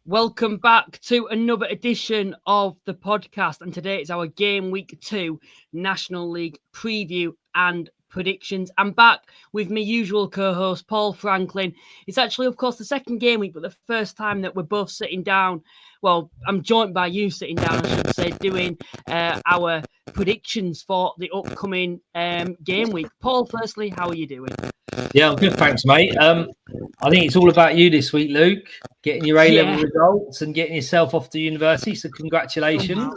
Welcome back to another edition of the podcast, and today is our Game Week 2 National League preview and predictions. I'm back with my usual co-host, Paul Franklin. It's actually, of course, the second game week, but the first time that we're both sitting down. Well, I'm joined by you sitting down, I should say, doing our predictions for the upcoming game week. Paul, firstly, how are you doing? Yeah, I'm good, thanks, mate. I think it's all about you this week, Luke. Getting your A-level results and getting yourself off to university. So congratulations. Somehow.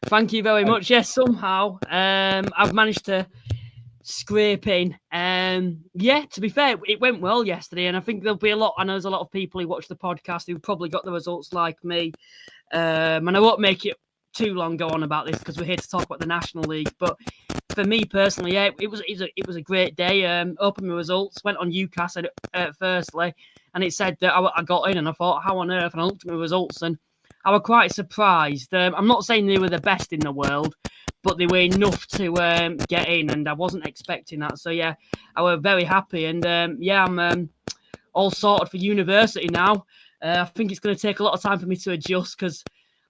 Thank you very much. Yes, somehow I've managed to scrape in. To be fair, it went well yesterday, and I think there'll be I know there's a lot of people who watch the podcast who probably got the results like me. And I won't make it too long go on about this because we're here to talk about the National League. But for me personally, yeah, it was a great day. Opened my results, went on UCAS firstly, and it said that I got in, and I thought, how on earth? And I looked at my results, and I was quite surprised. I'm not saying they were the best in the world, but they were enough to get in, and I wasn't expecting that. So yeah, I was very happy, and I'm all sorted for university now. I think it's going to take a lot of time for me to adjust because,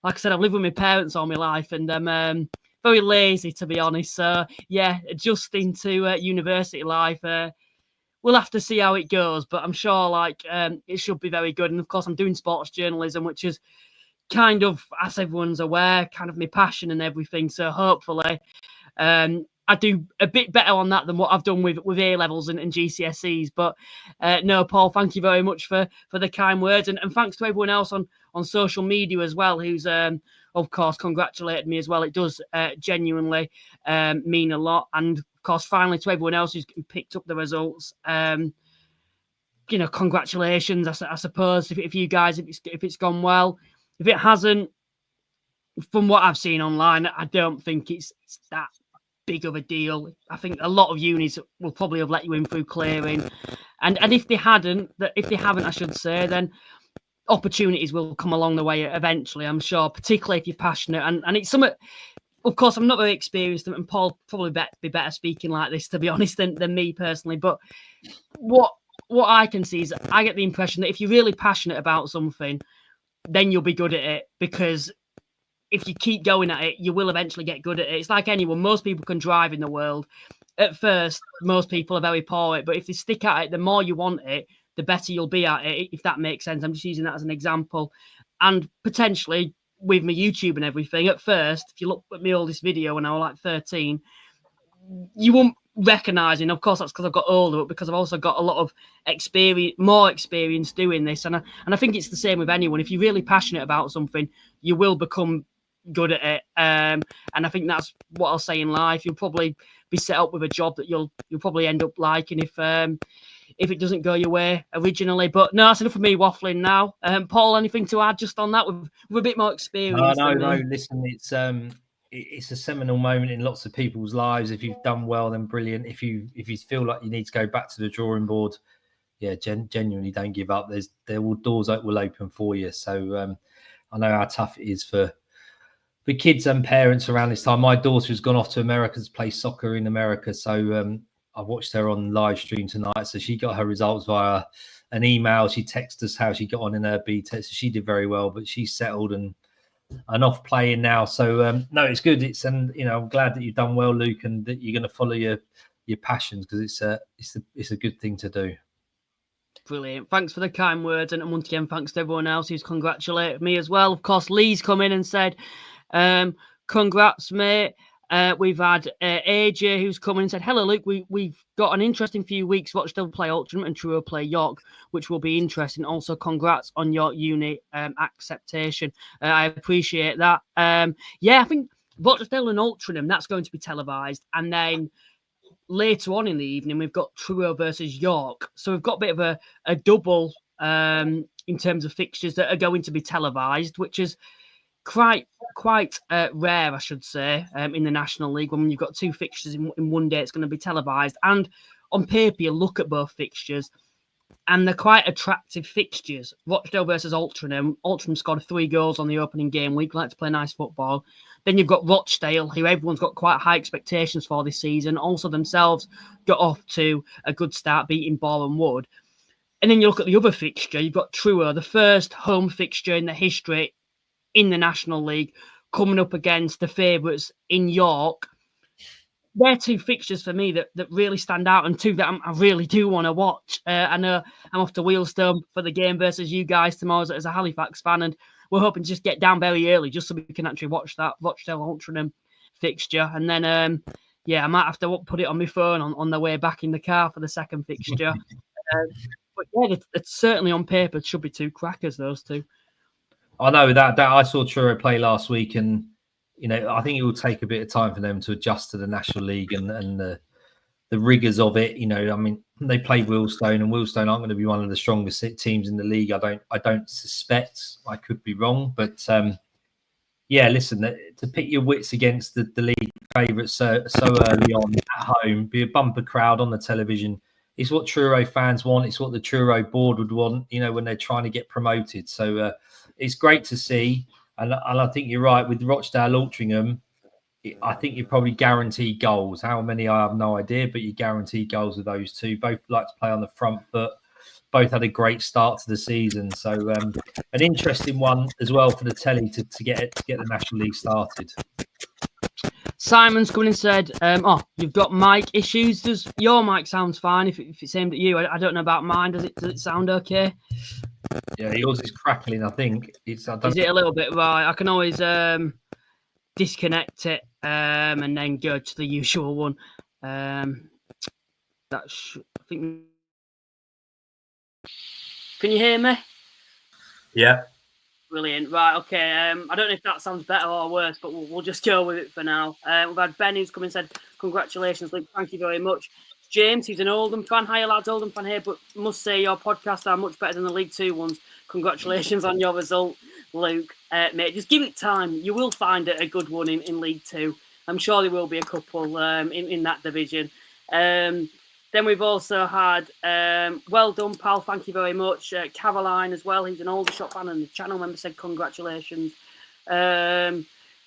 like I said, I've lived with my parents all my life, and I'm very lazy, to be honest. So yeah, adjusting to university life. We'll have to see how it goes, but I'm sure it should be very good. And of course, I'm doing sports journalism, which is kind of, as everyone's aware, kind of my passion and everything. So hopefully, I do a bit better on that than what I've done with A-levels and GCSEs. But no, Paul, thank you very much for the kind words. And thanks to everyone else on social media as well, who's, of course, congratulated me as well. It does genuinely mean a lot. And, of course, finally, to everyone else who's picked up the results, congratulations, I suppose, if you guys, if it's gone well. If it hasn't, from what I've seen online, I don't think it's that big of a deal. I think a lot of unis will probably have let you in through clearing, and if they haven't, I should say, then opportunities will come along the way eventually, I'm sure, particularly if you're passionate. And it's something, of course, I'm not very experienced, and Paul probably be better speaking like this, to be honest, than me personally. But what I can see is I get the impression that if you're really passionate about something, then you'll be good at it, because if you keep going at it, you will eventually get good at it. It's like anyone. Most people can drive in the world. At first, most people are very poor at it, but if they stick at it, the more you want it, the better you'll be at it, if that makes sense. I'm just using that as an example. And potentially, with my YouTube and everything, at first, if you look at my oldest video when I was like 13, you won't recognise, and of course that's because I've got older, but because I've also got a lot of more experience doing this. And I think it's the same with anyone. If you're really passionate about something, you will become good at it, and I think that's what I'll say in life. You'll probably be set up with a job that you'll probably end up liking if it doesn't go your way originally. But no, that's enough of me waffling now. Paul, anything to add just on that with a bit more experience? No. Listen, it's a seminal moment in lots of people's lives. If you've done well, then brilliant. If you feel like you need to go back to the drawing board, yeah, genuinely don't give up. Doors that will open for you. So I know how tough it is for kids and parents around this time. My daughter has gone off to America to play soccer in America. So I watched her on live stream tonight. So she got her results via an email. She texted us how she got on in her BTEC. So she did very well, but she's settled and off playing now. So no, it's good. I'm glad that you've done well, Luke, and that you're going to follow your passions, because it's a good thing to do. Brilliant. Thanks for the kind words. And once again, thanks to everyone else who's congratulated me as well. Of course, Lee's come in and said, congrats, mate. We've had AJ who's come in and said, hello, Luke. We've got an interesting few weeks. Rochdale play Altrincham and Truro play York, which will be interesting. Also, congrats on your uni acceptation. I appreciate that. I think Rochdale and Altrincham, that's going to be televised. And then later on in the evening, we've got Truro versus York. So we've got a bit of a double in terms of fixtures that are going to be televised, which is quite rare, I should say, in the National League. When you've got two fixtures in one day, it's going to be televised. And on paper, you look at both fixtures, and they're quite attractive fixtures. Rochdale versus Altrincham. Altrincham scored 3 goals on the opening game week. Like to play nice football. Then you've got Rochdale, who everyone's got quite high expectations for this season. Also themselves got off to a good start, beating Boreham Wood. And then you look at the other fixture, you've got Truro, the first home fixture in the history in the National League, coming up against the favourites in York. They're two fixtures for me that really stand out, and two that I really do want to watch. I know I'm off to Wealdstone for the game versus you guys tomorrow as a Halifax fan, and we're hoping to just get down very early just so we can actually watch that Rochdale Altrincham fixture. And then, I might have to put it on my phone on the way back in the car for the second fixture. But yeah, it's certainly on paper, it should be two crackers, those two. I know that I saw Truro play last week, and I think it will take a bit of time for them to adjust to the National League and the rigors of it. I mean, they played Wealdstone, and Wealdstone aren't going to be one of the strongest teams in the league. I don't suspect. I could be wrong, but listen, to pit your wits against the league favourites so early on at home, be a bumper crowd on the television. It's what Truro fans want. It's what the Truro board would want, when they're trying to get promoted. So it's great to see. And I think you're right with Rochdale Altrincham. I think you probably guarantee goals. How many, I have no idea, but you guarantee goals with those two. Both like to play on the front foot. Both had a great start to the season. So an interesting one as well for the telly to get the National League started. Simon's coming and said, you've got mic issues. Does your mic sounds fine if it's aimed at you? I don't know about mine. Does it sound okay? Yeah, yours is crackling, I think. Is it a little bit? Right, I can always disconnect it and then go to the usual one. I think. Can you hear me? Yeah. Brilliant. Right, okay. I don't know if that sounds better or worse, but we'll just go with it for now. We've had Ben who's come and said, congratulations, Luke. Thank you very much. James, who's an Oldham fan. Hiya, lads, Oldham fan here, but must say your podcasts are much better than the League Two ones. Congratulations on your result, Luke. Mate, just give it time. You will find it a good one in League Two. I'm sure there will be a couple in that division. Then we've also had, well done, pal, thank you very much. Caroline as well, he's an Aldershot fan and the channel member said congratulations.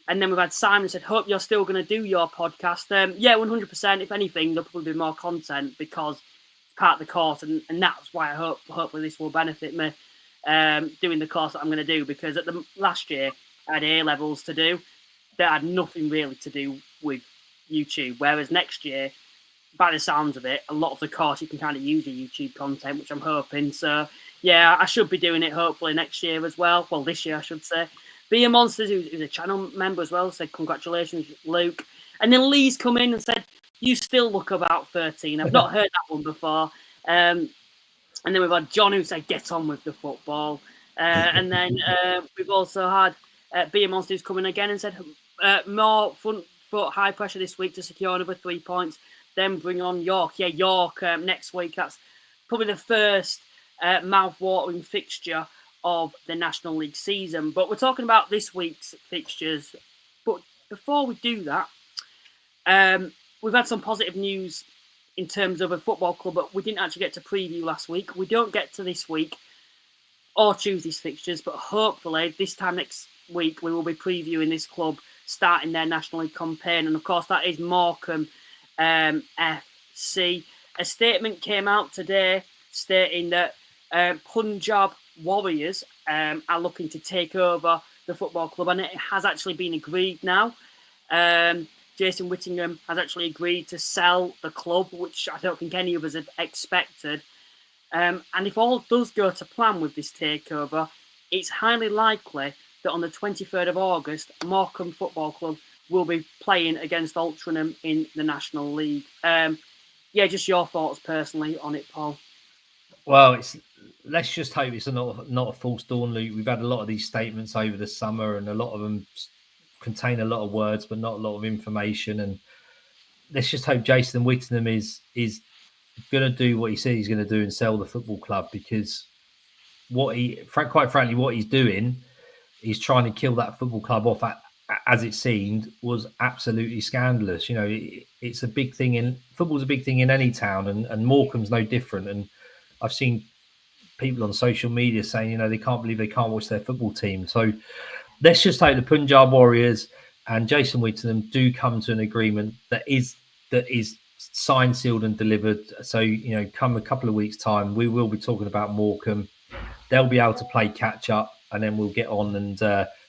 And then we've had Simon said, hope you're still going to do your podcast. 100%. If anything, there'll probably be more content because it's part of the course, and that's why hopefully this will benefit me doing the course that I'm going to do, because at the last year I had A-levels to do that had nothing really to do with YouTube, whereas next year, by the sounds of it, a lot of the course you can kind of use the YouTube content, which I'm hoping. So, yeah, I should be doing it hopefully next year as well. Well, this year, I should say. Be a Monsters, who's a channel member as well, said, congratulations, Luke. And then Lee's come in and said, you still look about 13. I've not heard that one before. And then we've had John who said, get on with the football. And then we've also had Be a Monster who's come in again and said, more front foot high pressure this week to secure another 3 points. Then bring on York. Yeah, York next week. That's probably the first mouth-watering fixture of the National League season. But we're talking about this week's fixtures. But before we do that, we've had some positive news in terms of a football club, but we didn't actually get to preview last week. We don't get to this week or Tuesday's fixtures, but hopefully this time next week we will be previewing this club starting their National League campaign. And of course, that is Morecambe FC. A statement came out today stating that Punjab Warriors are looking to take over the football club, and it has actually been agreed now. Jason Whittingham has actually agreed to sell the club, which I don't think any of us had expected. And if all does go to plan with this takeover, it's highly likely that on the 23rd of August, Morecambe Football Club will be playing against Altrincham in the National League. Just your thoughts personally on it, Paul. Well, let's just hope it's not a false dawn, Luke. We've had a lot of these statements over the summer, and a lot of them contain a lot of words, but not a lot of information. And let's just hope Jason Whittingham is going to do what he said he's going to do and sell the football club, because quite frankly, what he's doing is trying to kill that football club off as it seemed, was absolutely scandalous. It's a big thing football's a big thing in any town, and Morecambe's no different. And I've seen people on social media saying, they can't believe they can't watch their football team. So let's just hope the Punjab Warriors and Jason Whittingham do come to an agreement that is signed, sealed, and delivered. So come a couple of weeks' time, we will be talking about Morecambe. They'll be able to play catch up, and then we'll get on and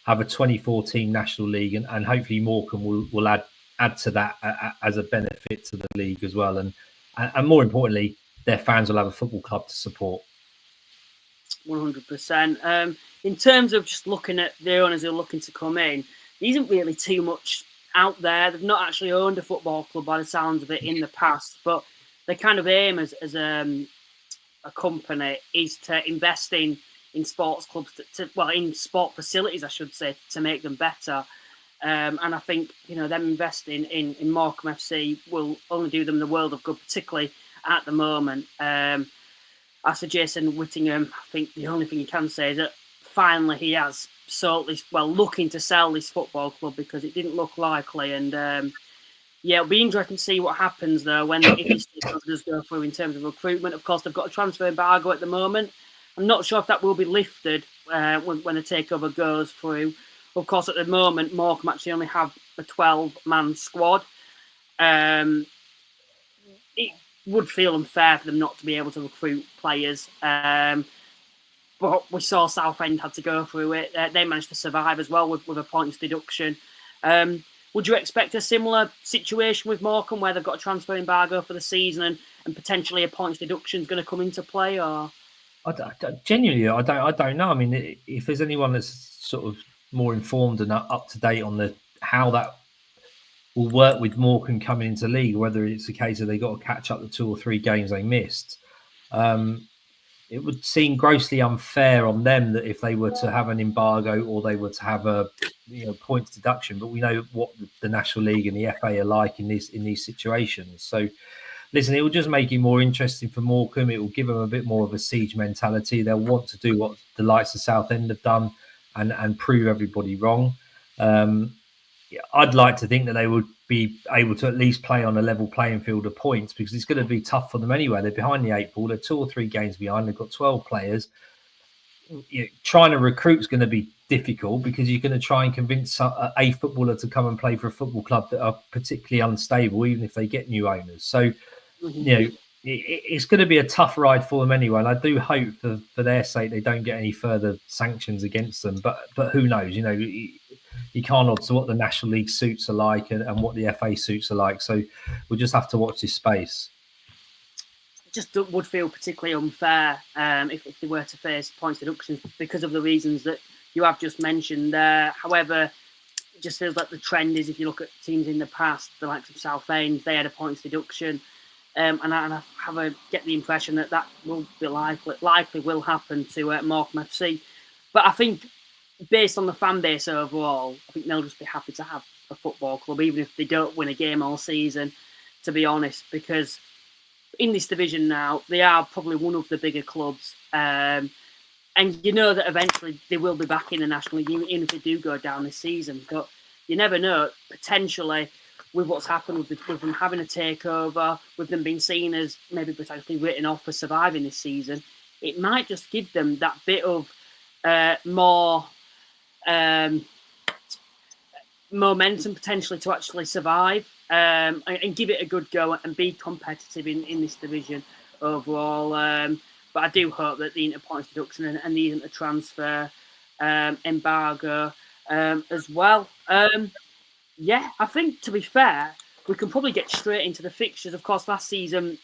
have a 2014 National League, and hopefully Morecambe will add to that as a benefit to the league as well, and more importantly, their fans will have a football club to support. 100%. In terms of just looking at the owners who are looking to come in, there isn't really too much out there. They've not actually owned a football club by the sounds of it in the past, but their kind of aim as a company is to invest in sports clubs, in sport facilities, I should say, to make them better. And I think, them investing in Morecambe FC will only do them the world of good, particularly at the moment. As for Jason Whittingham, I think the only thing you can say is that finally he has sold this, looking to sell this football club, because it didn't look likely. And it'll be interesting to see what happens though if this does go through in terms of recruitment. Of course, they've got a transfer embargo at the moment. I'm not sure if that will be lifted when the takeover goes through. Of course, at the moment, Morecambe actually only have a 12-man squad. It would feel unfair for them not to be able to recruit players. But we saw Southend had to go through it. They managed to survive as well with a points deduction. Would you expect a similar situation with Morecambe, where they've got a transfer embargo for the season and potentially a points deduction is going to come into play? Or Genuinely, I don't know. I mean, if there's anyone that's sort of more informed and up to date on how that will work with Morecambe coming into league, whether it's a case of they got to catch up the 2 or 3 games they missed, it would seem grossly unfair on them that if they were to have an embargo or they were to have a points deduction. But we know what the National League and the FA are like in these situations. So, listen, it will just make it more interesting for Morecambe. It will give them a bit more of a siege mentality. They'll want to do what the likes of Southend have done and prove everybody wrong. I'd like to think that they would be able to at least play on a level playing field of points, because it's going to be tough for them anyway. They're behind the 8 ball. They're 2 or 3 games behind. They've got 12 players. Trying to recruit is going to be difficult, because you're going to try and convince a footballer to come and play for a football club that are particularly unstable, even if they get new owners. So, it's going to be a tough ride for them anyway. And I do hope for their sake they don't get any further sanctions against them. But who knows? You can't odds what the National League suits are like and what the FA suits are like. So we'll just have to watch this space. It just would feel particularly unfair if they were to face points deductions because of the reasons that you have just mentioned there. However, it just feels like the trend is, if you look at teams in the past, the likes of Southend, they had a points deduction. And I get the impression that will be likely will happen to Morecambe FC. But I think, based on the fan base overall, I think they'll just be happy to have a football club, even if they don't win a game all season, to be honest, because in this division now, they are probably one of the bigger clubs. And that eventually they will be back in the National League, even if they do go down this season. But you never know, potentially, with what's happened with them having a takeover, with them being seen as maybe potentially written off for surviving this season, it might just give them that bit of more momentum potentially to actually survive and give it a good go and be competitive in this division overall. But I do hope that the interpoints deduction and the inter-transfer embargo as well. I think, to be fair, we can probably get straight into the fixtures. Of course, last season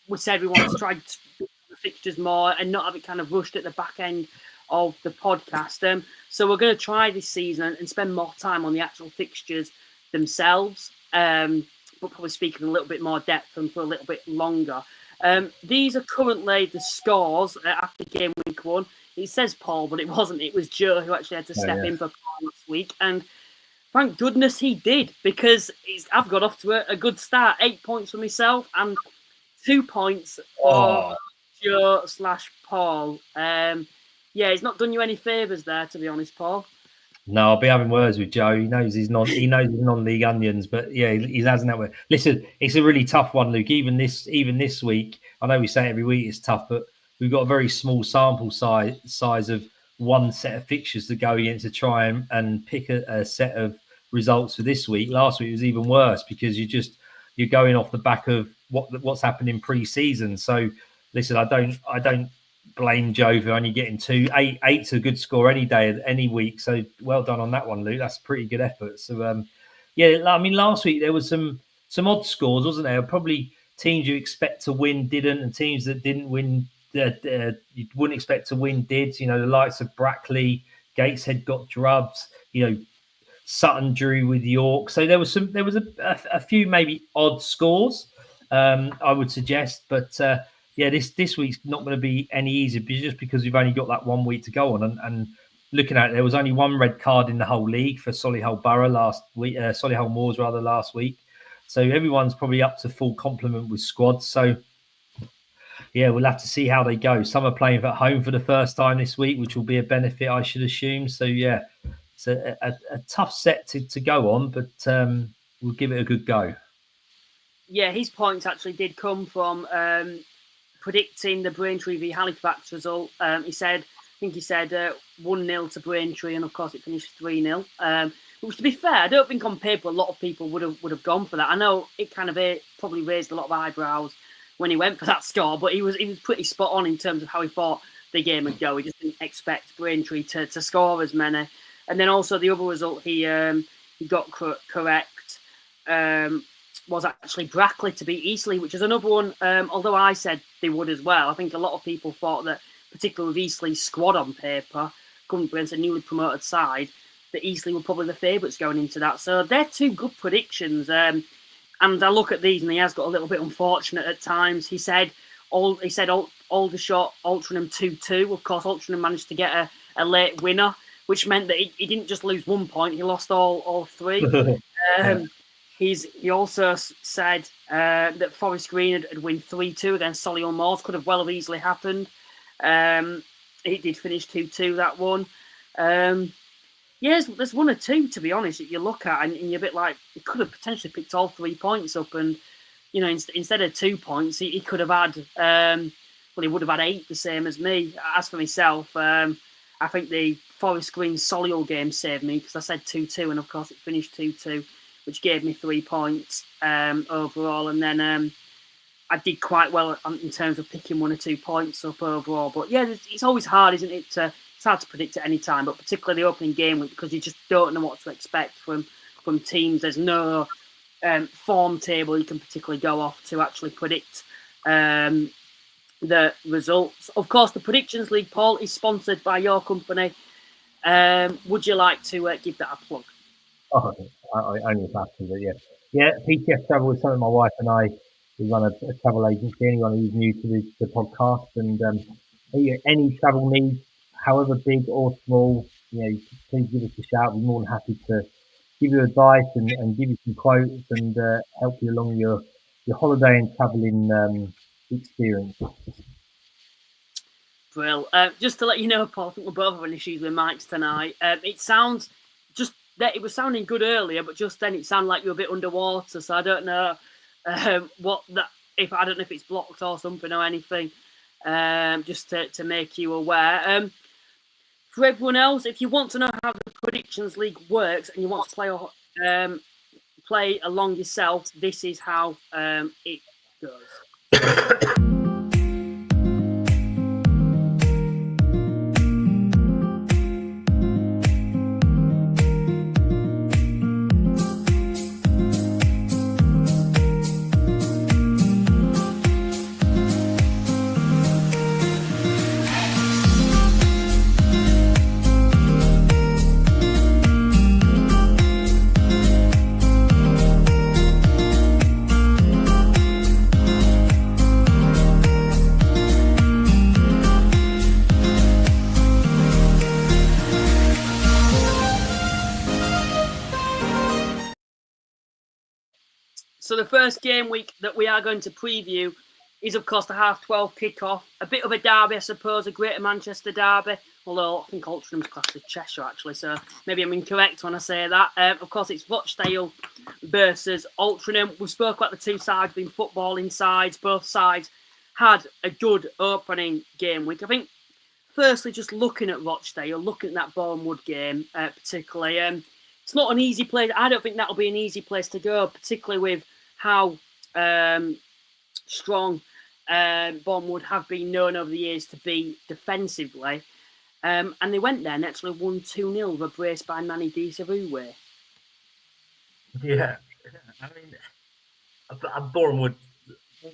we said we wanted to try to do the fixtures more and not have it kind of rushed at the back end of the podcast. So we're going to try this season and spend more time on the actual fixtures themselves, but probably speak in a little bit more depth and for a little bit longer. These are currently the scores after game week 1. It says Paul, but it wasn't. It was Joe who actually had to step in for Paul last week. And thank goodness he did, because I've got off to a good start. 8 points for myself and 2 points for Joe/Paul. He's not done you any favours there, to be honest, Paul. No, I'll be having words with Joe. He knows his non-league onions, but he hasn't that way. Listen, it's a really tough one, Luke. Even this week, I know we say every week it's tough, but we've got a very small sample size of one set of fixtures to go against to try and pick a set of results for this week. Last week was even worse, because you're going off the back of what's happened in pre-season. So listen, I don't blame Joe for only getting 2. 8's a good score any day, any week. So well done on that one, Luke. That's a pretty good effort. So yeah, I mean, last week there was some odd scores, wasn't there? Probably teams you expect to win didn't, and teams that didn't win you wouldn't expect to win did. You know, the likes of Brackley, Gateshead got drubbed. You know, Sutton drew with York. So there was a few maybe odd scores, I would suggest. But yeah, this week's not going to be any easier just because we've only got that 1 week to go on. And looking at it, there was only one red card in the whole league for Solihull Borough last week, Solihull Moors rather last week. So everyone's probably up to full complement with squads. So yeah, we'll have to see how they go. Some are playing at home for the first time this week, which will be a benefit, I should assume. So yeah, it's a tough set to go on, but we'll give it a good go. Yeah, his points actually did come from predicting the Braintree v Halifax result. He said 1-0 to Braintree, and of course it finished 3-0. Which, to be fair, I don't think on paper a lot of people would have gone for that. I know it kind of probably raised a lot of eyebrows when he went for that score, but he was pretty spot on in terms of how he thought the game would go. He just didn't expect Braintree to score as many. And then also the other result he got correct was actually Brackley to beat Eastleigh, which is another one. Although I said they would as well, I think a lot of people thought that, particularly with Eastleigh's squad on paper, coming against a newly promoted side, that Eastleigh were probably the favourites going into that. So they're two good predictions. And I look at these, and he has got a little bit unfortunate at times. He said Aldershot, Altrincham 2-2. Of course, Altrincham managed to get a late winner, which meant that he didn't just lose 1 point; he lost all 3. He also said that Forest Green had win 3-2 against Solihull Moors. Could have well have easily happened. It did finish 2-2 that one. Yes, there's 1 or 2, to be honest, that you look at and you're a bit like, he could have potentially picked all 3 points up, and, you know, instead of 2 points, he could have had, he would have had 8, the same as me. As for myself, I think the Forest Green Solihull game saved me, because I said 2-2, and of course it finished 2-2, which gave me 3 points overall, and then I did quite well in terms of picking 1 or 2 points up overall. But yeah, it's always hard, isn't it, it's hard to predict at any time, but particularly the opening game week, because you just don't know what to expect from teams. There's no form table you can particularly go off to actually predict the results. Of course, the Predictions League, Paul, is sponsored by your company. Would you like to give that a plug? Oh, I only have to, but yeah. PTF Travel is something my wife and I, we run a travel agency. Anyone who's new to the podcast, and any travel needs, however big or small, please give us a shout. We're more than happy to give you advice and give you some quotes and help you along your holiday and travelling experience. Well, just to let you know, Paul, I think we're both having issues with mics tonight. It sounds just that it was sounding good earlier, but just then it sounded like you were a bit underwater. So I don't know I don't know if it's blocked or something or anything. Just to make you aware. For everyone else, if you want to know how the Predictions League works and you want to play along yourself, this is how it goes. So the first game week that we are going to preview is, of course, the 12:30 kickoff. A bit of a derby, I suppose, a Greater Manchester derby. Although I think Altrincham is classed as Cheshire, actually, so maybe I'm incorrect when I say that. Of course, it's Rochdale versus Altrincham. We spoke about the two sides being footballing sides. Both sides had a good opening game week. I think, firstly, just looking at Rochdale, looking at that Bournemouth game particularly, it's not an easy place. I don't think that'll be an easy place to go, particularly with how strong Bournemouth have been known over the years to be defensively. And they went there and actually won 2-0 with a brace by Manny Disaroué. Yeah. I mean, Bournemouth,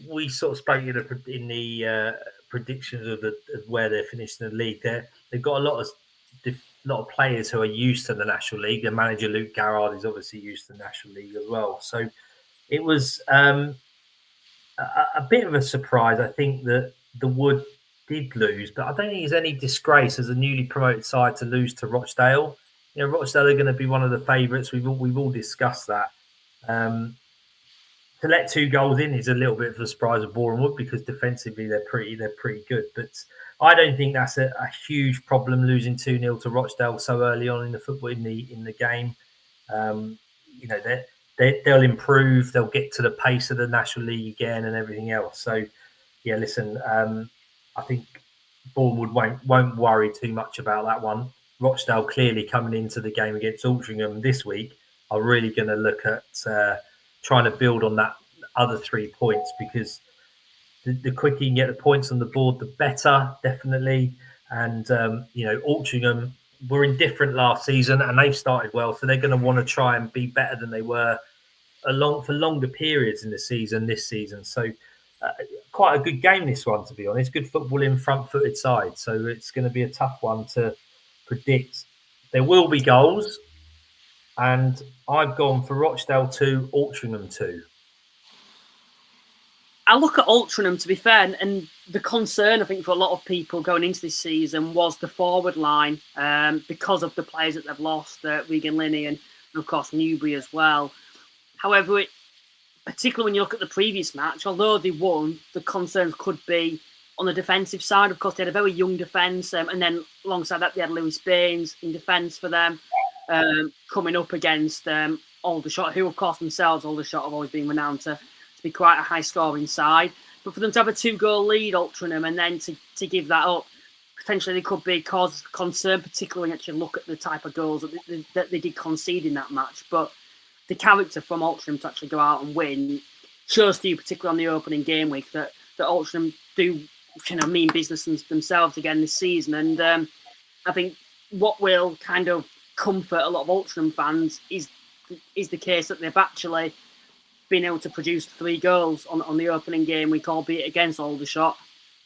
we sort of spoke in the predictions of where they're finishing the league. They've got a lot of players who are used to the National League. Their manager Luke Garrard is obviously used to the National League as well. So it was a bit of a surprise. I think that the Wood did lose, but I don't think it's any disgrace as a newly promoted side to lose to Rochdale. You know, Rochdale are going to be one of the favourites. We've all discussed that. To let 2 goals in is a little bit of a surprise of Bournemouth because defensively they're pretty good. But I don't think that's a huge problem losing 2-0 to Rochdale so early on in the football in the game. You know, they'll improve. They'll get to the pace of the National League again and everything else. So yeah, listen, I think Bournemouth won't worry too much about that one. Rochdale clearly coming into the game against Altrincham this week are really going to look at trying to build on that other 3 points because the quicker you can get the points on the board, the better, definitely. And, you know, Altrincham were indifferent last season and they've started well. So they're going to want to try and be better than they were for longer periods in the season this season. So quite a good game, this one, to be honest. Good football in front-footed side. So it's going to be a tough one to predict. There will be goals. And I've gone for Rochdale 2, Altrincham 2. I look at Altrincham, to be fair, and the concern, I think, for a lot of people going into this season was the forward line because of the players that they've lost, Regan Linney and, of course, Newbury as well. However, particularly when you look at the previous match, although they won, the concerns could be on the defensive side. Of course, they had a very young defence, and then alongside that, they had Lewis Baines in defence for them. Coming up against Aldershot, who, of course, themselves, Aldershot have always been renowned to be quite a high-scoring side. But for them to have a 2-goal lead, Altrincham, and then to give that up, potentially they could be cause of concern, particularly when you actually look at the type of goals that they did concede in that match. But the character from Altrincham to actually go out and win shows to you, particularly on the opening game week, that Altrincham do mean business themselves again this season. And I think what will kind of comfort a lot of Altrincham fans is the case that they've actually been able to produce 3 goals on the opening game week, albeit against Aldershot.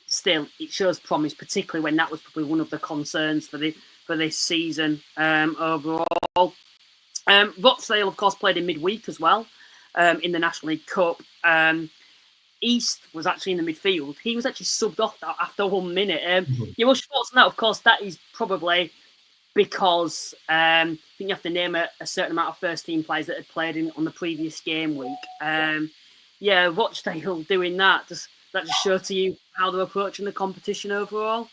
Still, it shows promise, particularly when that was probably one of the concerns for this season overall. Rochdale, of course, played in midweek as well in the National League Cup. East was actually in the midfield. He was actually subbed off after 1 minute. What's your thoughts on that? Of course, that is probably because I think you have to name a certain amount of first-team players that had played on the previous game week. Rochdale doing that, does that just show to you how they're approaching the competition overall?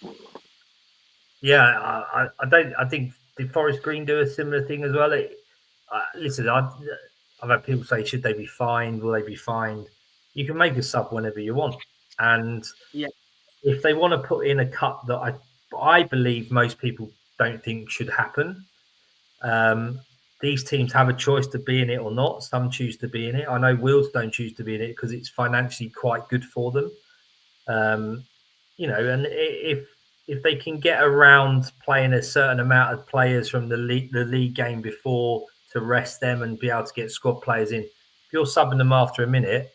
Yeah, I think did Forest Green do a similar thing as well? Listen, I've had people say, should they be fined? Will they be fined? You can make a sub whenever you want. And if they want to put in a cut that I believe most people don't think should happen. These teams have a choice to be in it or not. Some choose to be in it. I know Wealdstone choose to be in it because it's financially quite good for them. And if they can get around playing a certain amount of players from the league game before to rest them and be able to get squad players in, if you're subbing them after a minute,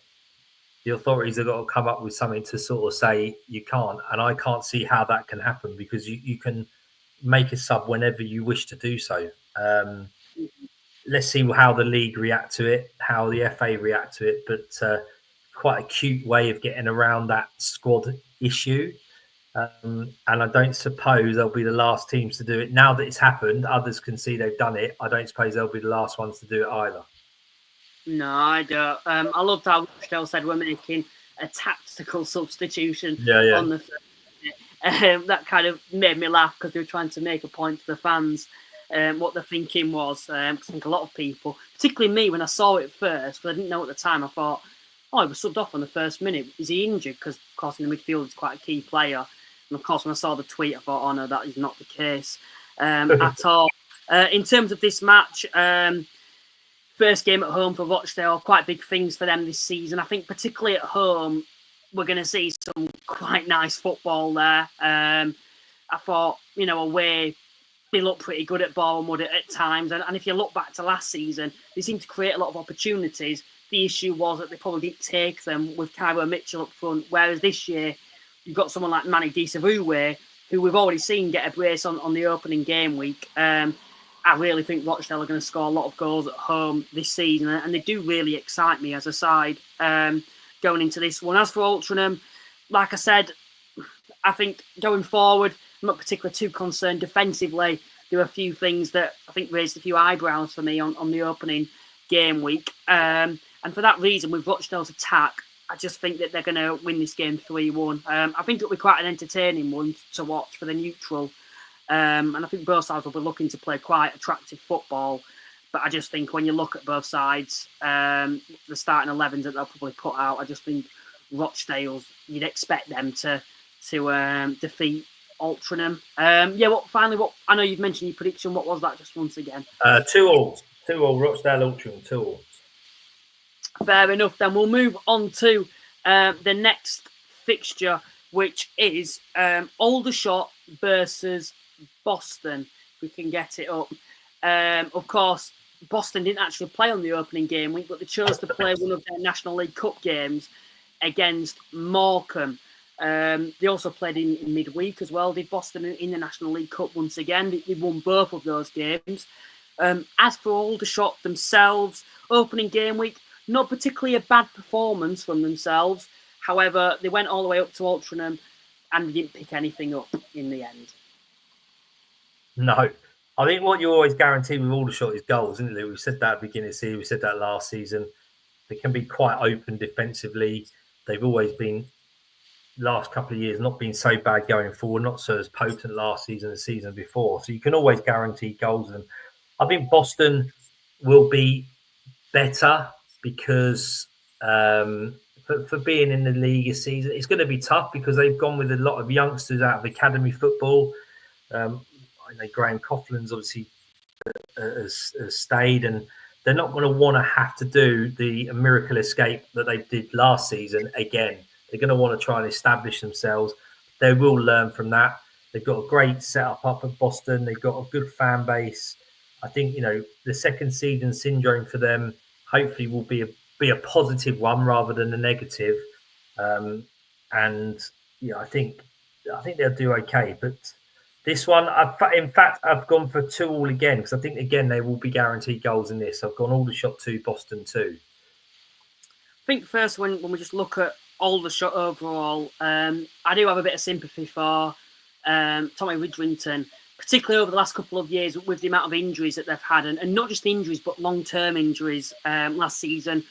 the authorities have got to come up with something to sort of say you can't. And I can't see how that can happen because you can make a sub whenever you wish to do so. Let's see how the league react to it, how the FA react to it, but quite a cute way of getting around that squad issue. And I don't suppose they'll be the last teams to do it. Now that it's happened, others can see they've done it. I don't suppose they'll be the last ones to do it either. No, I don't. I loved how Rochdale said we're making a tactical substitution on the first minute. That kind of made me laugh because they were trying to make a point to the fans what the thinking was. I think a lot of people, particularly me, when I saw it first, because I didn't know at the time, I thought, he was subbed off on the first minute. Is he injured? Because, of course, in the midfield, he's quite a key player. And, of course, when I saw the tweet, I thought, no, that is not the case at all. In terms of this match, first game at home for Rochdale, quite big things for them this season. I think particularly at home, we're going to see some quite nice football there. I thought, away, they looked pretty good at Bournemouth at times. And if you look back to last season, they seemed to create a lot of opportunities. The issue was that they probably didn't take them with Cairo Mitchell up front. Whereas this year, you've got someone like Manny Disavoué, who we've already seen get a brace on the opening game week. I really think Rochdale are going to score a lot of goals at home this season, and they do really excite me as a side going into this one. As for Altrincham, like I said, I think going forward, I'm not particularly too concerned defensively. There were a few things that I think raised a few eyebrows for me on the opening game week. And for that reason, with Rochdale's attack, I just think that they're going to win this game 3-1. I think it'll be quite an entertaining one to watch for the neutral. And I think both sides will be looking to play quite attractive football. But I just think when you look at both sides, the starting 11s that they'll probably put out, I just think Rochdale's, you'd expect them to defeat Altrincham. What I know you've mentioned your prediction. What was that just once again? 2-2 Rochdale Altrincham 2-2. Fair enough. Then we'll move on to the next fixture, which is Aldershot versus Boston. If we can get it up. Of course, Boston didn't actually play on the opening game week, but they chose to play one of their National League Cup games against Morecambe. They also played in midweek as well. Did Boston in the National League Cup once again? They won both of those games. As for Aldershot themselves, opening game week, not particularly a bad performance from themselves. However, they went all the way up to Altrincham and they didn't pick anything up in the end. No. I think what you always guarantee with Aldershot is goals, isn't it? We said that at the beginning of the season. We said that last season. They can be quite open defensively. They've always been, last couple of years, not been so bad going forward, not so as potent last season the season before. So you can always guarantee goals. And I think Boston will be better because for being in the league this season, it's going to be tough because they've gone with a lot of youngsters out of academy football. I know Graham Coughlin's obviously has stayed, and they're not going to want to have to do the miracle escape that they did last season again. They're going to want to try and establish themselves. They will learn from that. They've got a great setup up at Boston. They've got a good fan base. I think, the second season syndrome for them hopefully will be a positive one rather than a negative. I think they'll do okay. But this one, I've gone for 2-2 again because I think, again, they will be guaranteed goals in this. I've gone Aldershot 2, Boston 2. I think first, when we just look at Aldershot overall, I do have a bit of sympathy for Tommy Ridgerington, particularly over the last couple of years with the amount of injuries that they've had, and not just injuries, but long-term injuries. Last season,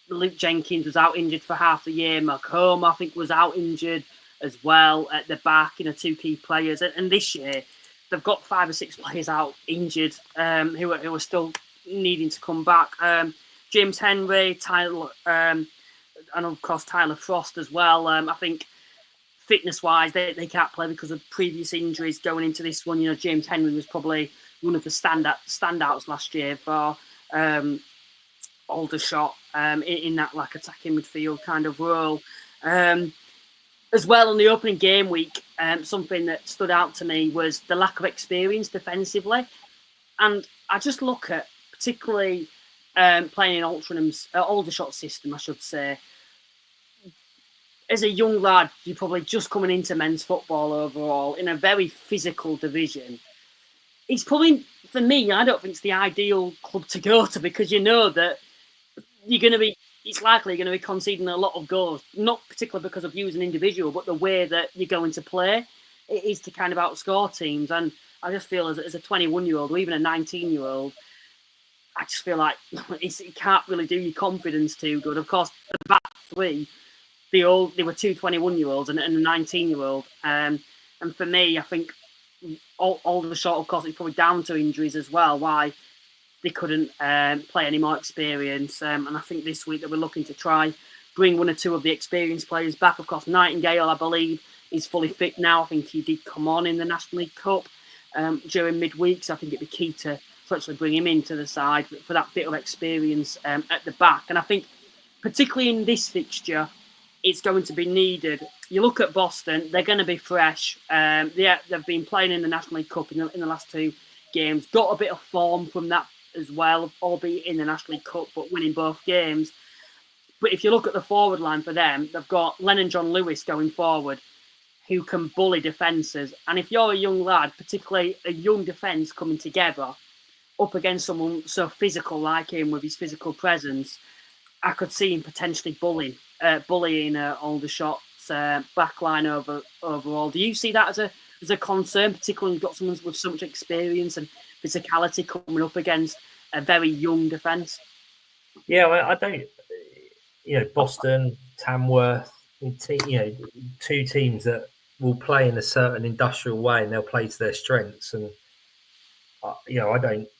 Luke Jenkins was out injured for half the year. Mark Holm, I think, was out injured as well at the back, 2 key players. And this year, they've got 5 or 6 players out injured who are still needing to come back. James Henry, Tyler, and of course Tyler Frost as well. I think fitness-wise, they can't play because of previous injuries going into this one. James Henry was probably one of the standouts last year for Aldershot in that attacking midfield kind of role. As well, on the opening game week, something that stood out to me was the lack of experience defensively. And I just look at, particularly playing in Altrinham's Aldershot system, I should say. As a young lad, you're probably just coming into men's football overall in a very physical division. It's probably, for me, I don't think it's the ideal club to go to because you know that it's likely you're going to be conceding a lot of goals, not particularly because of you as an individual, but the way that you're going to play. It is to kind of outscore teams. And I just feel as a 21-year-old or even a 19-year-old, I just feel like it can't really do your confidence too good. Of course, the back three, they were 2 21-year-olds and a 19-year-old. And for me, I think Aldershot, of course, it's probably down to injuries as well, why they couldn't play any more experience. And I think this week that we're looking to try bring 1 or 2 of the experienced players back. Of course, Nightingale, I believe, is fully fit now. I think he did come on in the National League Cup during midweek, so I think it'd be key to actually bring him into the side for that bit of experience at the back. And I think, particularly in this fixture, it's going to be needed. You look at Boston; they're going to be fresh. They've been playing in the National League Cup in the last 2 games. Got a bit of form from that as well, albeit in the National League Cup, but winning both games. But if you look at the forward line for them, they've got Lennon John Lewis going forward, who can bully defences. And if you're a young lad, particularly a young defence coming together up against someone so physical like him with his physical presence, I could see him potentially bullying Aldershot's backline overall. Do you see that as a concern, particularly when you've got someone with so much experience and physicality coming up against a very young defence? Yeah, I don't. Boston, Tamworth, 2 teams that will play in a certain industrial way and they'll play to their strengths. And I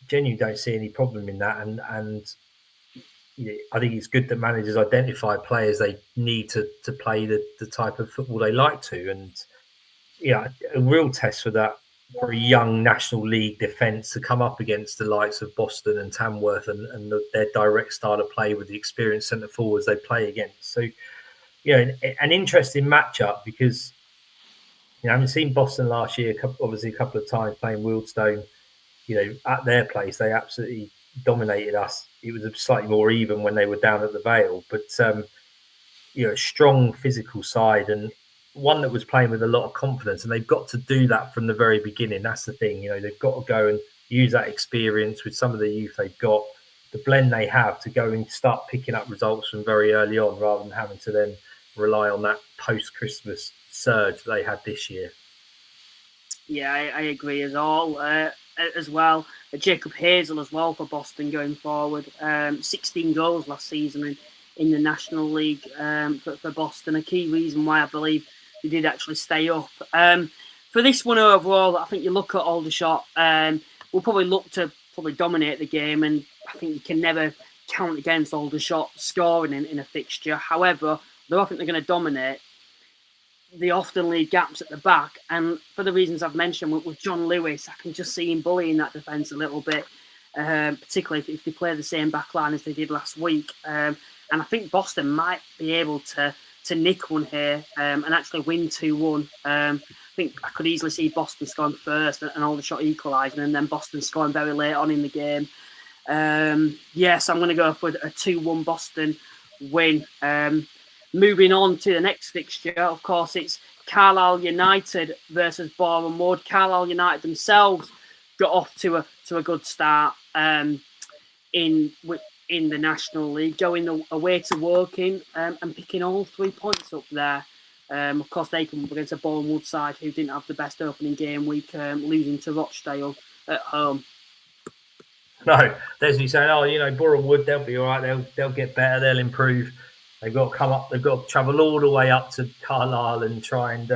genuinely don't see any problem in that. And I think it's good that managers identify players they need to play the type of football they like to. And a real test for that for a young National League defence to come up against the likes of Boston and Tamworth and their direct style of play with the experienced centre forwards they play against. So, an interesting matchup because I haven't seen Boston last year, obviously a couple of times playing Wealdstone. At their place, they absolutely dominated us. It was slightly more even when they were down at the Vale, but a strong physical side and one that was playing with a lot of confidence, and they've got to do that from the very beginning. That's the thing, they've got to go and use that experience with some of the youth they've got, the blend they have to go and start picking up results from very early on, rather than having to then rely on that post-Christmas surge that they had this year. Yeah, I agree as well. Jacob Hazel as well for Boston going forward. 16 goals last season in the National League for Boston. A key reason why I believe they did actually stay up. For this one overall, I think you look at Aldershot, we'll probably look to dominate the game, and I think you can never count against Aldershot scoring in a fixture. However, though I think they're going to dominate, they often leave gaps at the back, and for the reasons I've mentioned with John Lewis, I can just see him bullying that defence a little bit, particularly if they play the same back line as they did last week. And I think Boston might be able to nick one here and actually win 2-1. I think I could easily see Boston scoring first and Aldershot equalising, and then Boston scoring very late on in the game. So I'm going to go for a 2-1 Boston win. Moving on to the next fixture, of course, it's Carlisle United versus Boreham Wood. Carlisle United themselves got off to a good start in the National League, going away to Woking and picking all 3 points up there. Of course, they come up against a Boreham Wood side who didn't have the best opening game week, losing to Rochdale at home. No, there's me saying, Boreham Wood, they'll be all right. They'll get better. They'll improve. They've got to come up. They've got to travel all the way up to Carlisle and try and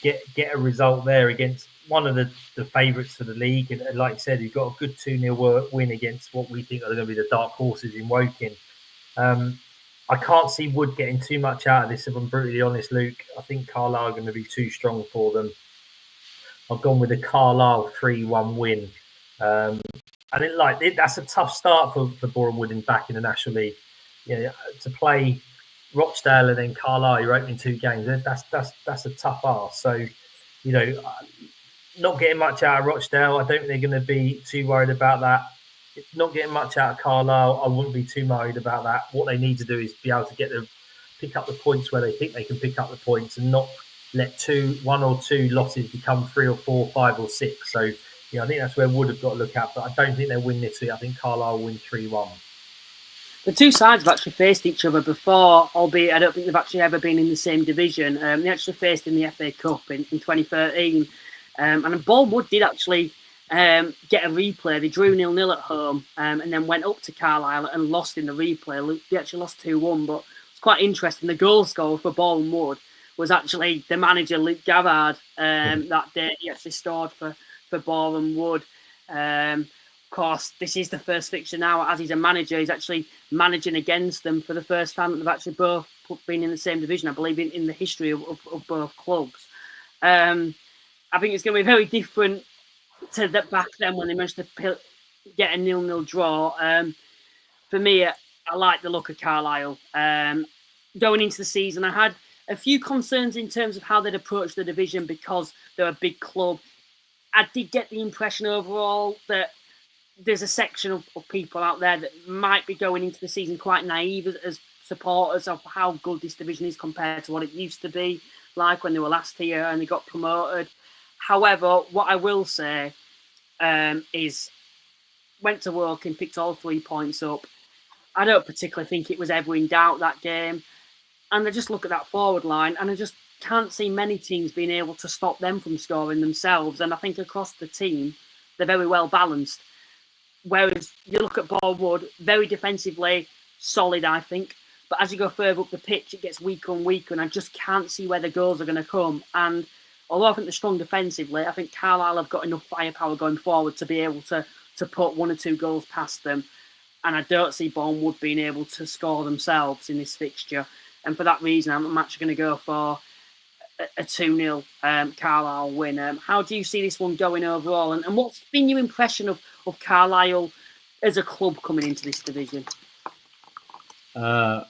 get a result there against one of the favourites for the league. And like you said, you've got a good 2-0 win against what we think are going to be the dark horses in Woking. I can't see Wood getting too much out of this, if I'm brutally honest, Luke. I think Carlisle are going to be too strong for them. I've gone with a Carlisle 3-1 win. That's a tough start for Boreham Wood back in the National League. To play Rochdale and then Carlisle, you're opening 2 games. That's a tough ask. So, not getting much out of Rochdale. I don't think they're going to be too worried about that. Not getting much out of Carlisle, I wouldn't be too worried about that. What they need to do is be able to pick up the points where they think they can pick up the points, and not let 1 or 2 losses become 3 or 4, 5 or 6. So, I think that's where Wood have got to look at. But I don't think they'll win this week. I think Carlisle will win 3-1. The two sides have actually faced each other before, albeit I don't think they've actually ever been in the same division. They actually faced in the FA Cup in 2013. And Boreham Wood did actually get a replay. They drew 0-0 at home and then went up to Carlisle and lost in the replay. They actually lost 2-1, but it's quite interesting. The goal scorer for Boreham Wood was actually the manager, Luke Gavard, that day. He actually scored for Boreham Wood. Of course, this is the first fixture now. As he's a manager, he's actually managing against them for the first time. They've actually both been in the same division, I believe, in the history of both clubs. I think it's going to be very different to that back then when they managed to get a 0-0 draw. For me, I like the look of Carlisle. Going into the season, I had a few concerns in terms of how they'd approach the division because they're a big club. I did get the impression overall that there's a section of people out there that might be going into the season quite naive as supporters of how good this division is compared to what it used to be like when they were last here and they got promoted. However, what I will say is went to work and picked all 3 points up. I don't particularly think it was ever in doubt, that game. And I just look at that forward line and I just can't see many teams being able to stop them from scoring themselves. And I think across the team, they're very well balanced. Whereas you look at Bournemouth, very defensively solid, I think. But as you go further up the pitch, it gets weaker and weaker. And I just can't see where the goals are going to come. And although I think they're strong defensively, I think Carlisle have got enough firepower going forward to be able to put 1 or 2 goals past them. And I don't see Bournemouth being able to score themselves in this fixture. And for that reason, I'm actually going to go for a 2-0 Carlisle win. How do you see this one going overall? And what's been your impression of Carlisle as a club coming into this division? I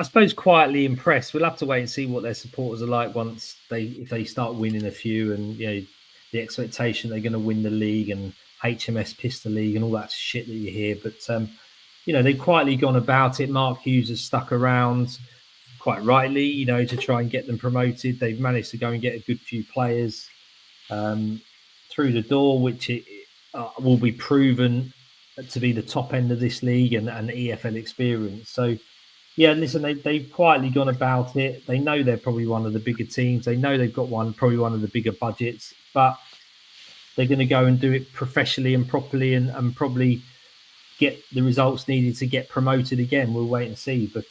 suppose quietly impressed. We'll have to wait and see what their supporters are like once if they start winning a few, and the expectation they're going to win the league and HMS Pistol League and all that shit that you hear. But they've quietly gone about it. Mark Hughes has stuck around quite rightly, to try and get them promoted. They've managed to go and get a good few players through the door, which will be proven to be the top end of this league and EFL experience. So, yeah, listen, they've quietly gone about it. They know they're probably one of the bigger teams. They know they've got probably one of the bigger budgets, but they're going to go and do it professionally and properly and probably get the results needed to get promoted again. We'll wait and see. But,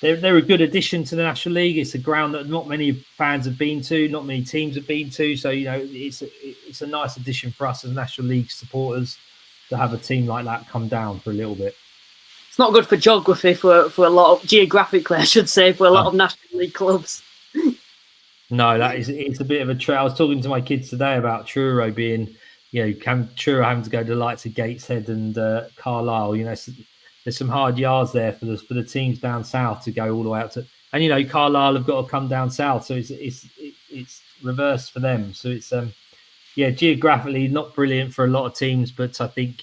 they're a good addition to the National League. It's a ground that not many fans have been to, not many teams have been to. So, it's a nice addition for us as National League supporters to have a team like that come down for a little bit. It's not good for geography for a lot of, geographically, I should say, for a lot of National League clubs. No, it's a bit of a trail. I was talking to my kids today about Truro being, Truro having to go to the likes of Gateshead and Carlisle. There's some hard yards there for the teams down south to go all the way up to, and Carlisle have got to come down south, so it's reversed for them. So it's geographically not brilliant for a lot of teams, but I think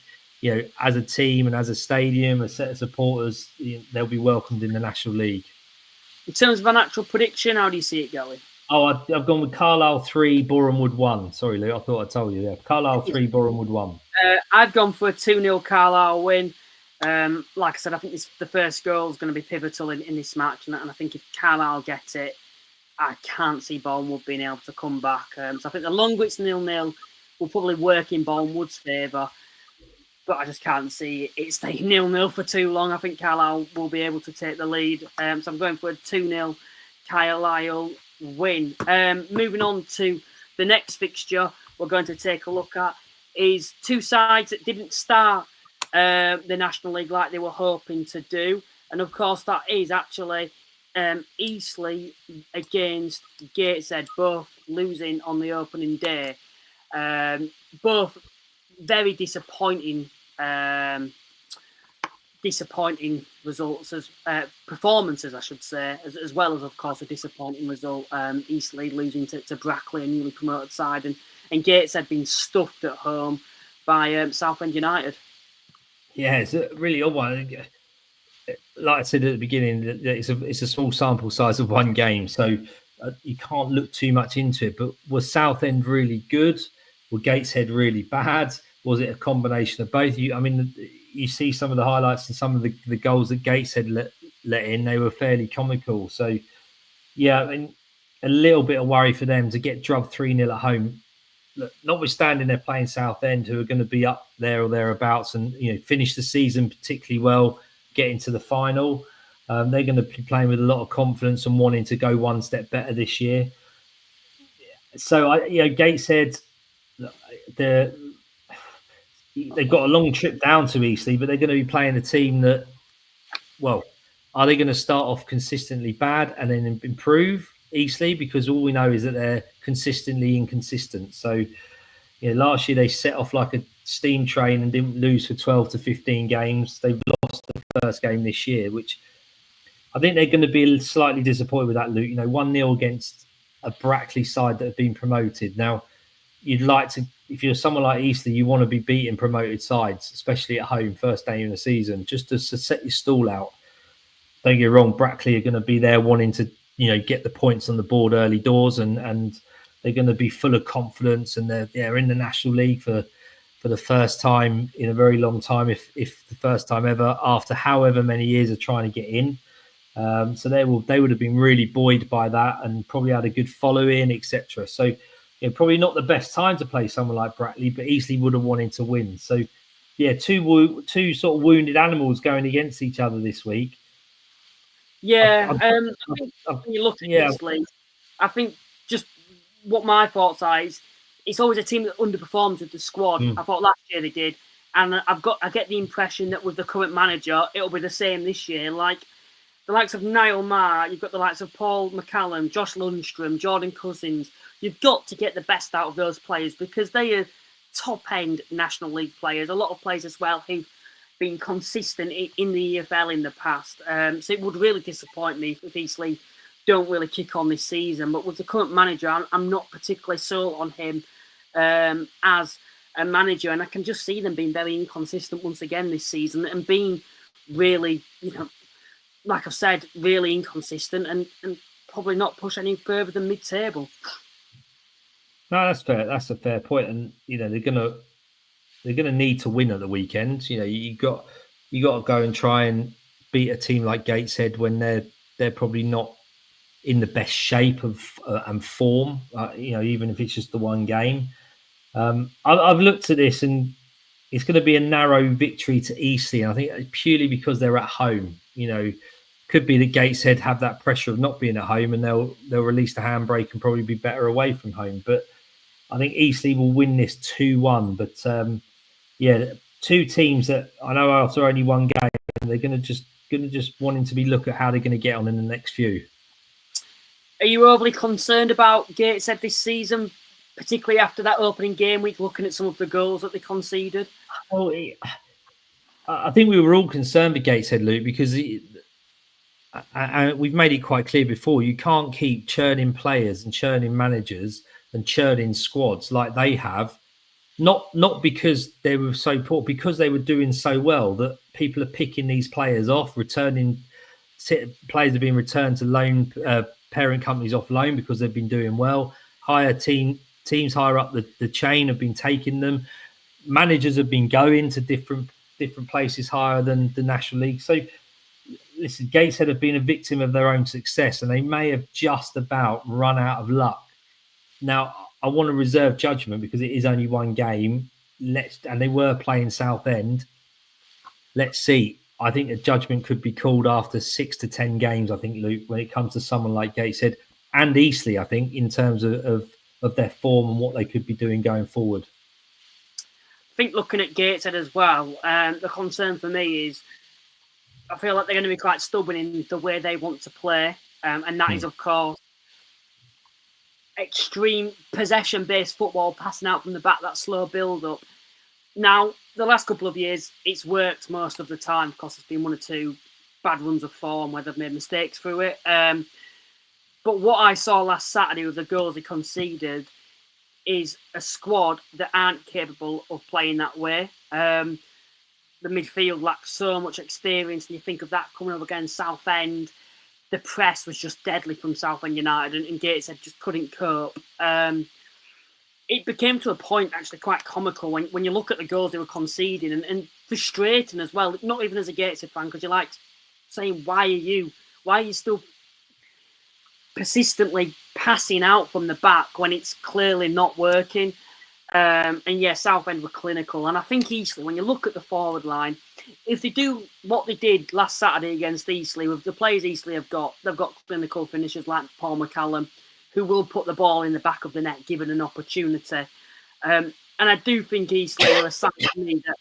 as a team and as a stadium, a set of supporters, they'll be welcomed in the National League. In terms of an actual prediction, how do you see it going? Oh, I've gone with Carlisle 3, Bournemouth 1. Sorry, Lou, I thought I told you. Yeah, Carlisle 3, Bournemouth 1. I've gone for a 2-0 Carlisle win. Like I said, I think the first goal is going to be pivotal in this match, and I think if Carlisle get it, I can't see Bournemouth being able to come back. So I think the longer it's 0-0 will probably work in Bournemouth's favour, but I just can't see it staying 0-0 for too long. I think Carlisle will be able to take the lead. So I'm going for a 2-0 Carlisle win. Moving on to the next fixture we're going to take a look at is 2 sides that didn't start the National League like they were hoping to do. And of course, that is actually Eastleigh against Gateshead, both losing on the opening day. Both very disappointing results, as performances, I should say, as well as, of course, a disappointing result. Eastleigh losing to Brackley, a newly promoted side, and Gateshead being stuffed at home by Southend United. Yeah, it's a really odd one. Like I said at the beginning, it's a small sample size of one game, so you can't look too much into it. But was Southend really good? Was Gateshead really bad? Was it a combination of both? You see some of the highlights and some of the goals that Gateshead let in. They were fairly comical. So, yeah, a little bit of worry for them to get drubbed 3-0 at home. Look, notwithstanding they're playing Southend, who are going to be up there or thereabouts, and finish the season particularly well, get into the final. They're going to be playing with a lot of confidence and wanting to go one step better this year. So, Gateshead, they've got a long trip down to Eastleigh, but they're going to be playing a team that, well, are they going to start off consistently bad and then improve Eastleigh? Because all we know is that they're consistently inconsistent. So, last year they set off like a steam train and didn't lose for 12 to 15 games. They've lost the first game this year, which I think they're going to be slightly disappointed with that, Luke. 1-0 against a Brackley side that have been promoted. Now, you'd like to, if you're someone like Eastleigh, you want to be beating promoted sides, especially at home, first day in the season, just to set your stall out. Don't get wrong, Brackley are going to be there wanting to, get the points on the board early doors, and they're going to be full of confidence, and they're in the National League for the first time in a very long time, if the first time ever, after however many years of trying to get in. So they would have been really buoyed by that and probably had a good following, etc. So probably not the best time to play someone like Brackley, but Eastleigh would have wanted to win. So two sort of wounded animals going against each other this week. Yeah, I think when you look at Eastleigh, I think just what my thoughts are is it's always a team that underperforms with the squad. I thought last year they did, and I get the impression that with the current manager, it'll be the same this year. Like the likes of Niall Marr, you've got the likes of Paul McCallum, Josh Lundstrom, Jordan Cousins. You've got to get the best out of those players because they are top-end National League players. A lot of players as well who've been consistent in the EFL in the past. So it would really disappoint me if Eastleigh don't really kick on this season. But with the current manager, I'm not particularly sold on him as a manager. And I can just see them being very inconsistent once again this season and being really, like I've said, really inconsistent and probably not push any further than mid-table. No, that's fair. That's a fair point, and they're gonna need to win at the weekend. You got to go and try and beat a team like Gateshead when they're probably not in the best shape of and form. Even if it's just the one game. I've looked at this, and it's going to be a narrow victory to Eastleigh. And I think it's purely because they're at home. Could be that Gateshead have that pressure of not being at home, and they'll release the handbrake and probably be better away from home. But I think Eastleigh will win this 2-1. But two teams that I know after only one game, they're going to just wanting to be look at how they're going to get on in the next few. Are you overly concerned about Gateshead this season, particularly after that opening game week, looking at some of the goals that they conceded? Well, I think we were all concerned with Gateshead, Luke, because we've made it quite clear before, you can't keep churning players and churning managers and churning squads like they have, not because they were so poor, because they were doing so well that people are picking these players off, players have been returned to loan parent companies off loan because they've been doing well. Teams higher up the chain have been taking them. Managers have been going to different places higher than the National League. So listen, Gateshead have been a victim of their own success, and they may have just about run out of luck. Now, I want to reserve judgment because it is only one game. And they were playing Southend. Let's see. I think a judgment could be called after 6 to 10 games, I think, Luke, when it comes to someone like Gateshead and Eastleigh, I think, in terms of their form and what they could be doing going forward. I think looking at Gateshead as well, the concern for me is I feel like they're going to be quite stubborn in the way they want to play. And that is, of course, extreme possession-based football, passing out from the back, that slow build-up. Now, the last couple of years, it's worked most of the time. Of course, there's been one or two bad runs of form where they've made mistakes through it. But what I saw last Saturday with the goals they conceded is a squad that aren't capable of playing that way. The midfield lacks so much experience, and you think of that coming up against Southend. The press was just deadly from Southend United, and Gateshead just couldn't cope. It became to a point actually quite comical when you look at the goals they were conceding, and frustrating as well. Not even as a Gateshead fan, because you're like saying, why are you still persistently passing out from the back when it's clearly not working? Southend were clinical. And I think Eastleigh, when you look at the forward line, if they do what they did last Saturday against Eastleigh, with the players Eastleigh have got, they've got clinical finishers like Paul McCallum, who will put the ball in the back of the net given an opportunity. And I do think Eastleigh are a side to me that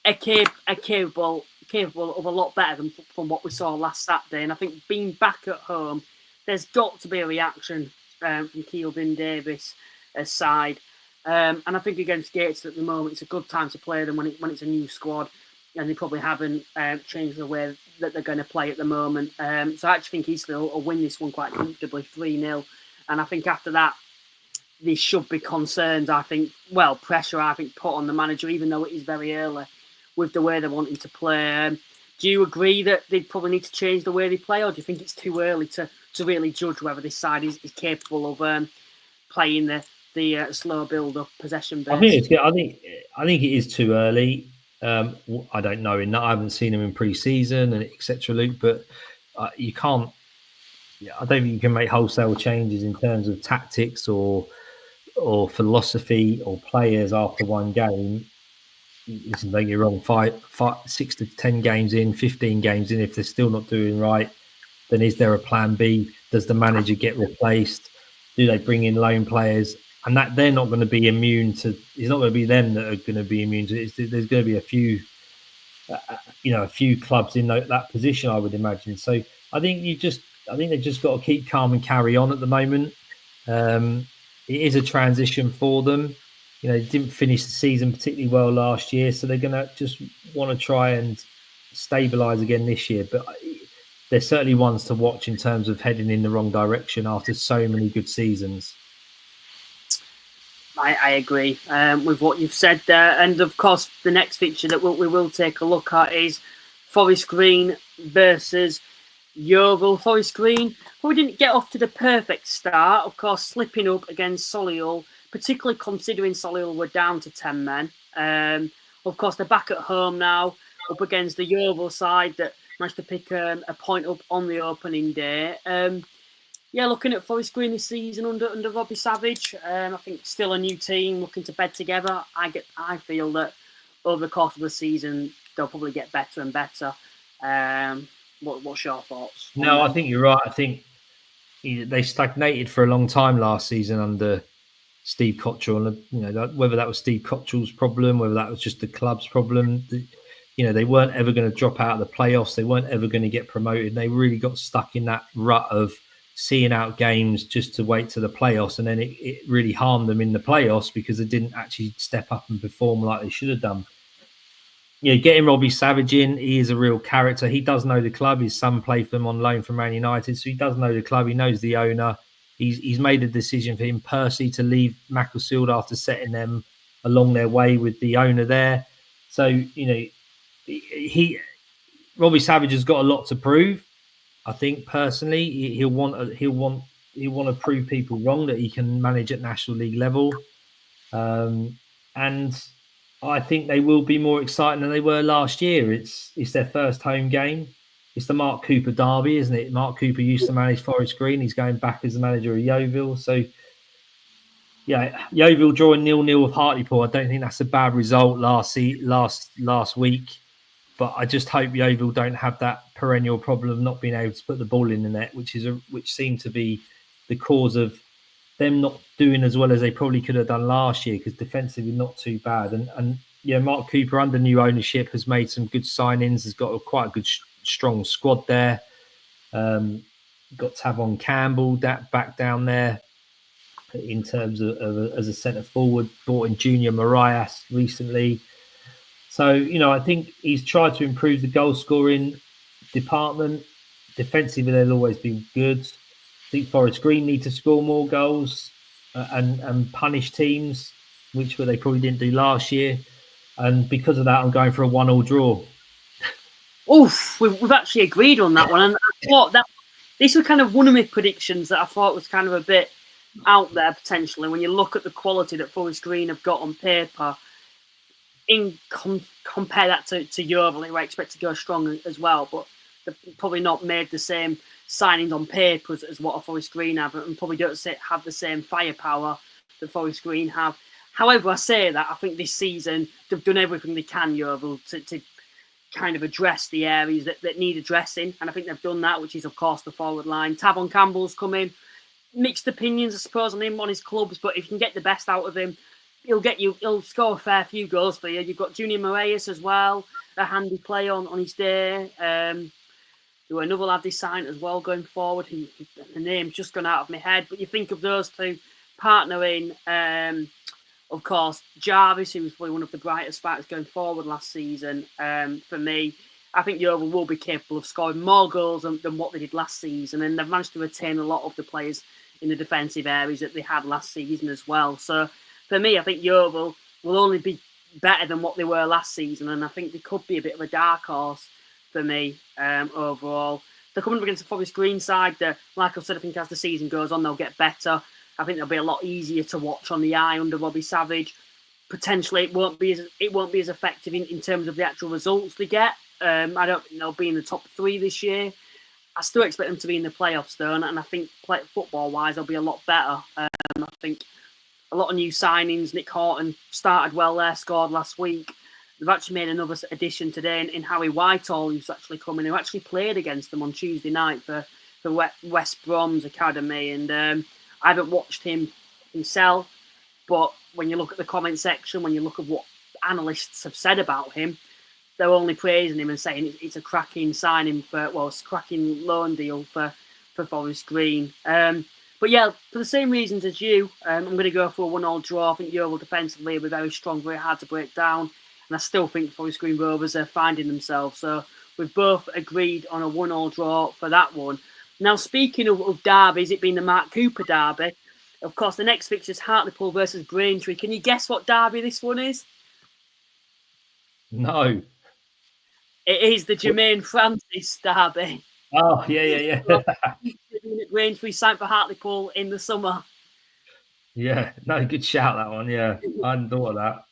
are capable of a lot better than from what we saw last Saturday. And I think being back at home, there's got to be a reaction from Keeldon Davis' side. And I think against Gates at the moment, it's a good time to play them when it's a new squad, and they probably haven't changed the way that they're going to play at the moment. So I actually think Eastleigh will win this one quite comfortably, 3-0. And I think after that, there should be concerns, pressure, put on the manager, even though it is very early, with the way they're wanting to play. Do you agree that they probably need to change the way they play, or do you think it's too early to really judge whether this side is capable of playing the slow build-up possession base? I think it is too early. I don't know. I haven't seen them in pre-season and etc. Luke, but you can't. I don't think you can make wholesale changes in terms of tactics or philosophy or players after one game. Listen, don't get me wrong. 6 to 10 games in, 15 games in, if they're still not doing right, then is there a plan B? Does the manager get replaced? Do they bring in loan players? And that they're not going to be immune to. It's not going to be them that are going to be immune to it. There's going to be a few clubs in that position, I would imagine. So I think they've just got to keep calm and carry on at the moment. It is a transition for them. They didn't finish the season particularly well last year, so they're going to just want to try and stabilise again this year. But they're certainly ones to watch in terms of heading in the wrong direction after so many good seasons. I agree with what you've said there. And of course, the next feature that we will take a look at is Forest Green versus Yeovil. Forest Green, who didn't get off to the perfect start, of course, slipping up against Solihull, particularly considering Solihull were down to 10 men. Of course, they're back at home now, up against the Yeovil side that managed to pick a point up on the opening day. Looking at Forest Green this season under Robbie Savage, I think still a new team looking to bed together. I feel that over the course of the season they'll probably get better and better. What's your thoughts? No, I think you're right. I think they stagnated for a long time last season under Steve Cottrell, and whether that was Steve Cottrell's problem, whether that was just the club's problem. They weren't ever going to drop out of the playoffs. They weren't ever going to get promoted. They really got stuck in that rut of seeing out games just to wait to the playoffs, and then it really harmed them in the playoffs because they didn't actually step up and perform like they should have done. Getting Robbie Savage in, he is a real character. He does know the club. His son played for him on loan from Man United, so he does know the club. He knows the owner. He's made a decision for him personally to leave Macclesfield after setting them along their way with the owner there. So Robbie Savage has got a lot to prove. I think personally, he'll want to prove people wrong that he can manage at National League level, and I think they will be more exciting than they were last year. It's their first home game. It's the Mark Cooper derby, isn't it? Mark Cooper used to manage Forest Green. He's going back as the manager of Yeovil. So, Yeovil drawing 0-0 with Hartlepool. I don't think that's a bad result last week. But I just hope Yeovil don't have that perennial problem of not being able to put the ball in the net, which seemed to be the cause of them not doing as well as they probably could have done last year, because defensively not too bad. And Mark Cooper under new ownership has made some good signings. Has got quite a good strong squad there. Got Tavon Campbell back down there in terms of as a centre forward. Brought in Junior Marias recently. So, I think he's tried to improve the goal scoring department. Defensively, they'll always be good. I think Forest Green need to score more goals and punish teams, which they probably didn't do last year. And because of that, I'm going for a 1-1 draw. Oof, we've actually agreed on that one. And I thought that this was kind of one of my predictions that I thought was kind of a bit out there potentially. When you look at the quality that Forest Green have got on paper, compare that to Yeovil, who I expect to go strong as well, but they've probably not made the same signings on paper as what a Forest Green have, and probably don't have the same firepower that Forest Green have. However, I say that I think this season they've done everything they can, Yeovil, to kind of address the areas that need addressing, and I think they've done that, which is of course the forward line. Tavon Campbell's come in. Mixed opinions, I suppose, on him on his clubs, but if you can get the best out of him, he'll score a fair few goals for you. You've got Junior Marias as well, a handy play on his day. There were another lad they signed as well going forward. The name's just gone out of my head, but you think of those two partnering Of course, Jarvis, who was probably one of the brightest sparks going forward last season, for me, I think Yeovil will be capable of scoring more goals than what they did last season, and they've managed to retain a lot of the players in the defensive areas that they had last season as well. So for me, I think Yeovil will only be better than what they were last season, and I think they could be a bit of a dark horse for me overall. They're coming up against the Forest Green side that, like I've said, I think as the season goes on, they'll get better. I think they'll be a lot easier to watch on the eye under Robbie Savage. Potentially, it won't be as effective in terms of the actual results they get. I don't think they'll be in the top 3 this year. I still expect them to be in the playoffs, though, and I think football-wise, they'll be a lot better. I think a lot of new signings. Nick Horton started well there, scored last week. They've actually made another addition today in Harry Whitehall, who's actually coming, who actually played against them on Tuesday night for West Brom's academy. And I haven't watched him himself, but when you look at the comment section, when you look at what analysts have said about him, they're only praising him and saying it's a cracking signing it's a cracking loan deal for Forest Green. But yeah, for the same reasons as you, I'm going to go for a 1-1 draw. I think Yeovil defensively will be very strong, very hard to break down. And I still think Forest Green Rovers are finding themselves. So we've both agreed on a 1-1 draw for that one. Now, speaking of derbies, it being the Mark Cooper derby, of course, the next fixture is Hartlepool versus Braintree. Can you guess what derby this one is? No. It is the Jermaine Francis derby. Oh, yeah. Braintree signed for Hartlepool in the summer. Yeah, no, good shout, that one. Yeah, I hadn't thought of that.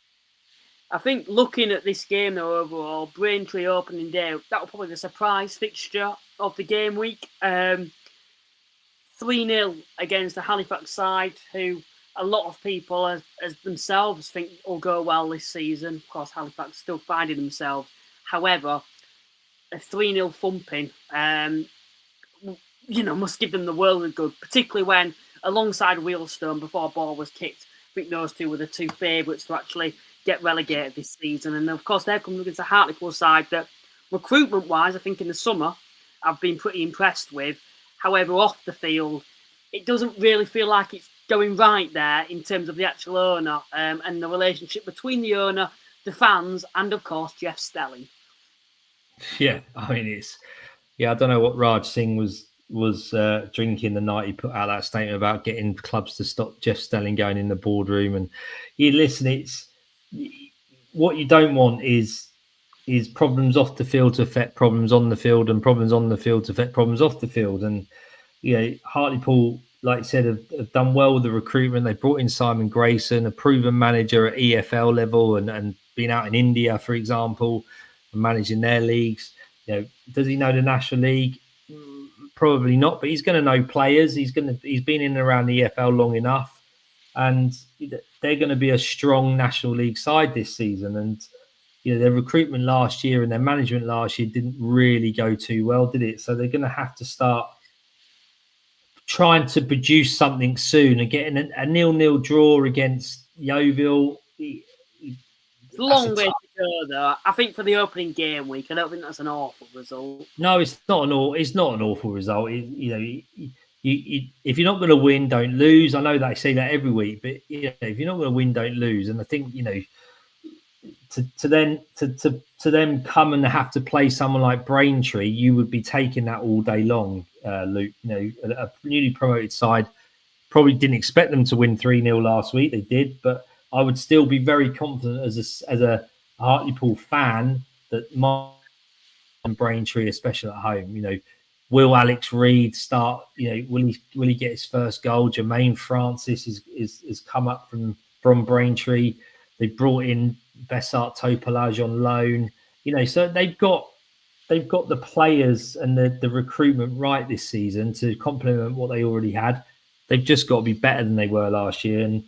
I think looking at this game, though, overall, Braintree opening day, that will probably be the surprise fixture of the game week. 3-0 against the Halifax side, who a lot of people as themselves think will go well this season. Of course, Halifax still finding themselves. However, a 3-0 thumping, must give them the world of good, particularly when, alongside Wealdstone, before ball was kicked, I think those two were the two favourites to actually get relegated this season. And of course, they're coming against a Hartlepool side that, recruitment-wise, I think in the summer, I've been pretty impressed with. However, off the field, it doesn't really feel like it's going right there in terms of the actual owner and the relationship between the owner, the fans, and of course, Jeff Stelling. Yeah, I mean, I don't know what Raj Singh was drinking the night he put out that statement about getting clubs to stop Jeff Stelling going in the boardroom. And it's what you don't want is problems off the field to affect problems on the field, and problems on the field to affect problems off the field. And Hartlepool, like I said, have done well with the recruitment. They brought in Simon Grayson, a proven manager at EFL level, and been out in India, for example, and managing their leagues. Does he know the National League? Probably not, but he's going to know players. He's been in and around the EFL long enough, and they're going to be a strong National League side this season. And their recruitment last year and their management last year didn't really go too well, did it? So they're going to have to start trying to produce something soon. And getting a 0-0 draw against Yeovil, it's a long way to go, though. I think for the opening game week, I don't think that's an awful result. No, it's not an awful result. If you're not going to win, don't lose. I know they say that every week, but if you're not going to win, don't lose. And I think to them come and have to play someone like Braintree, you would be taking that all day long, Luke. A newly promoted side probably didn't expect them to win 3-0 last week. They did, but I would still be very confident as a Hartlepool fan that and Braintree, especially at home, will Alex Reid start? Will he get his first goal? Jermaine Francis is come up from Braintree. They brought in Bessart Topalage on loan. So they've got the players and the recruitment right this season to complement what they already had. They've just got to be better than they were last year. And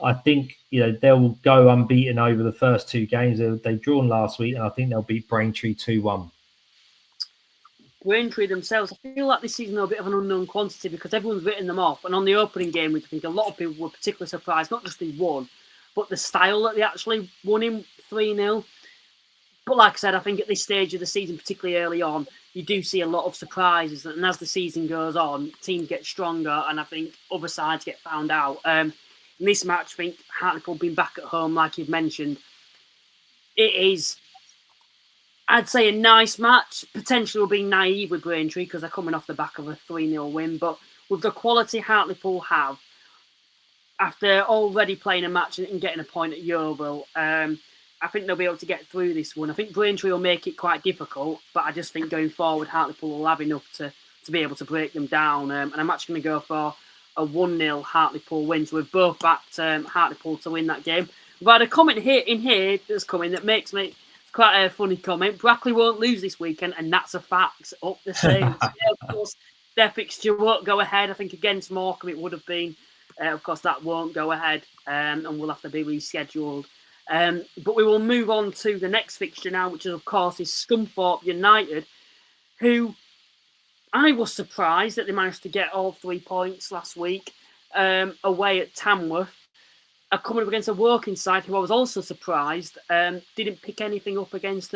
I think, they'll go unbeaten over the first 2 games. They've drawn last week, and I think they'll beat Braintree 2-1. Braintree themselves, I feel like this season they're a bit of an unknown quantity because everyone's written them off. And on the opening game, I think a lot of people were particularly surprised, not just they won, but the style that they actually won in 3-0. But like I said, I think at this stage of the season, particularly early on, you do see a lot of surprises. And as the season goes on, teams get stronger, and I think other sides get found out. In this match, I think Hartlepool being back at home, like you've mentioned, it is, I'd say, a nice match. Potentially will be naive with Braintree because they're coming off the back of a 3-0 win. But with the quality Hartlepool have, after already playing a match and getting a point at Yeovil, I think they'll be able to get through this one. I think Braintree will make it quite difficult, but I just think going forward, Hartlepool will have enough to be able to break them down. And I'm actually going to go for a 1-0 Hartlepool win. So we've both backed Hartlepool to win that game. We've had a comment here that's coming that makes me, it's quite a funny comment. Brackley won't lose this weekend, and that's a fact. Up the same. Of course, their fixture won't go ahead. I think against Morecambe it would have been. Of course, that won't go ahead, and will have to be rescheduled. But we will move on to the next fixture now, which is, of course, is Scunthorpe United, who I was surprised that they managed to get all 3 points last week away at Tamworth. Are coming up against a working side who I was also surprised didn't pick anything up against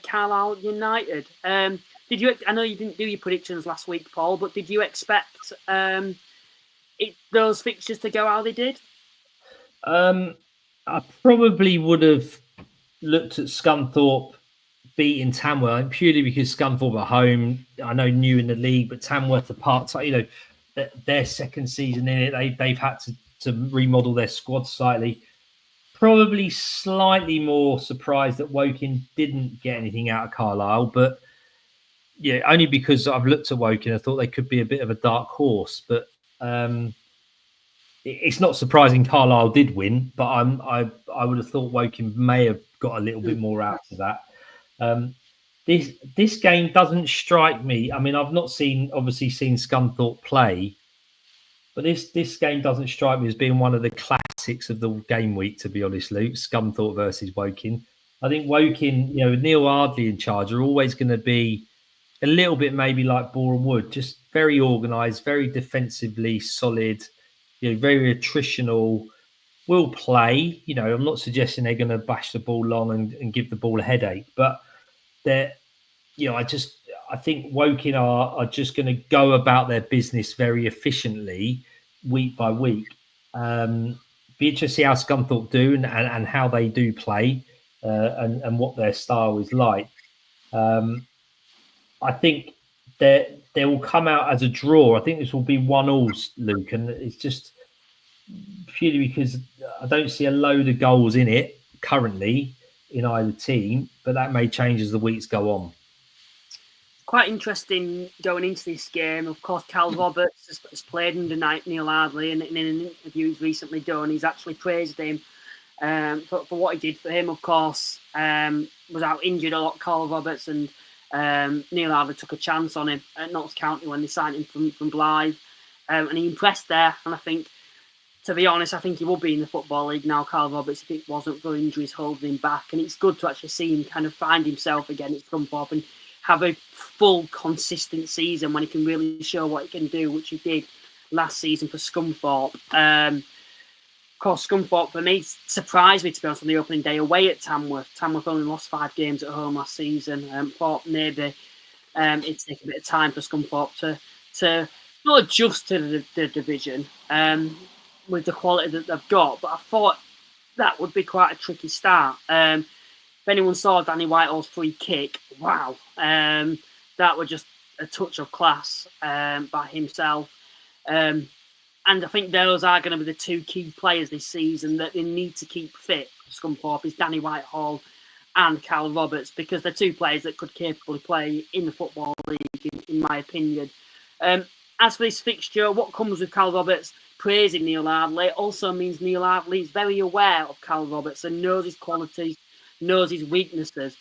Carlisle United. Did you? I know you didn't do your predictions last week, Paul, but did you expect those fixtures to go how they did? I probably would have looked at Scunthorpe beating Tamworth purely because Scunthorpe are home. I know new in the league, but Tamworth are part-time. You know, their second season in it, they've had to remodel their squad slightly. Probably slightly more surprised that Woking didn't get anything out of Carlisle, but yeah, only because I've looked at Woking, I thought they could be a bit of a dark horse. But it's not surprising Carlisle did win, but I would have thought Woking may have got a little bit more out of that. This game doesn't strike me. I mean, I've not seen Scunthorpe play, but this game doesn't strike me as being one of the classics of the game week, to be honest, Luke. Scunthorpe versus Woking. I think Woking, you know, with Neil Ardley in charge, are always going to be a little bit maybe like Boreham Wood, just very organised, very defensively solid, you know, very attritional, will play. You know, I'm not suggesting they're going to bash the ball long and give the ball a headache, but they're, you know, I think Woking are just going to go about their business very efficiently week by week. Be interested to see how Scunthorpe do and how they do play and what their style is like. I think they will come out as a draw. I think this will be 1-1, Luke, and it's just purely because I don't see a load of goals in it currently in either team, but that may change as the weeks go on. Quite interesting going into this game. Of course, Cal Roberts has played under Neil Ardley, and in an interview he's recently done, he's actually praised him for what he did for him. Of course, was out injured a lot, Cal Roberts, and Neil Ardley took a chance on him at Notts County when they signed him from Blythe, and he impressed there. And I think, to be honest, I think he would be in the Football League now, Carl Roberts, if it wasn't for injuries holding him back. And it's good to actually see him kind of find himself again at Scunthorpe and have a full, consistent season when he can really show what he can do, which he did last season for Scunthorpe. Of course, Scunthorpe, for me, surprised me, to be honest, on the opening day away at Tamworth. Tamworth only lost 5 games at home last season. Thought maybe it's taken a bit of time for Scunthorpe to not adjust to the division with the quality that they've got, but I thought that would be quite a tricky start. If anyone saw Danny Whitehall's free kick, wow, that was just a touch of class by himself. And I think those are going to be the 2 key players this season that they need to keep fit. Scunthorpe is Danny Whitehall and Cal Roberts, because they're 2 players that could capably play in the Football League, in my opinion. As for this fixture, what comes with Cal Roberts praising Neil Ardley also means Neil Ardley is very aware of Cal Roberts and knows his qualities, knows his weaknesses.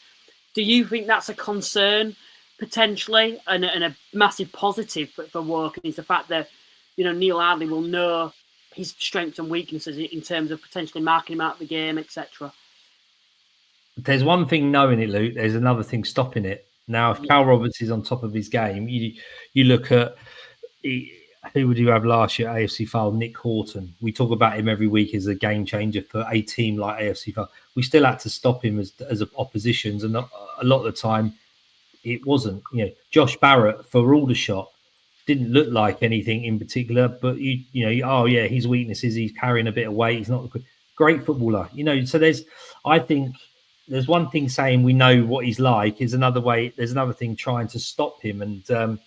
Do you think that's a concern potentially and a massive positive for Woking, is the fact that, you know, Neil Ardley will know his strengths and weaknesses in terms of potentially marking him out of the game, etc.? There's one thing knowing it, Luke. There's another thing stopping it. Now, if Cal Roberts is on top of his game, you look at who would you have last year at AFC Fylde? Nick Horton. We talk about him every week as a game changer for a team like AFC Fylde. We still had to stop him as oppositions, and a lot of the time it wasn't. You know, Josh Barrett for Aldershot. didn't look like anything in particular, but oh yeah, his weakness is he's carrying a bit of weight. He's not a great footballer, So I think there's one thing saying we know what he's like. Is another way. There's another thing trying to stop him. And don't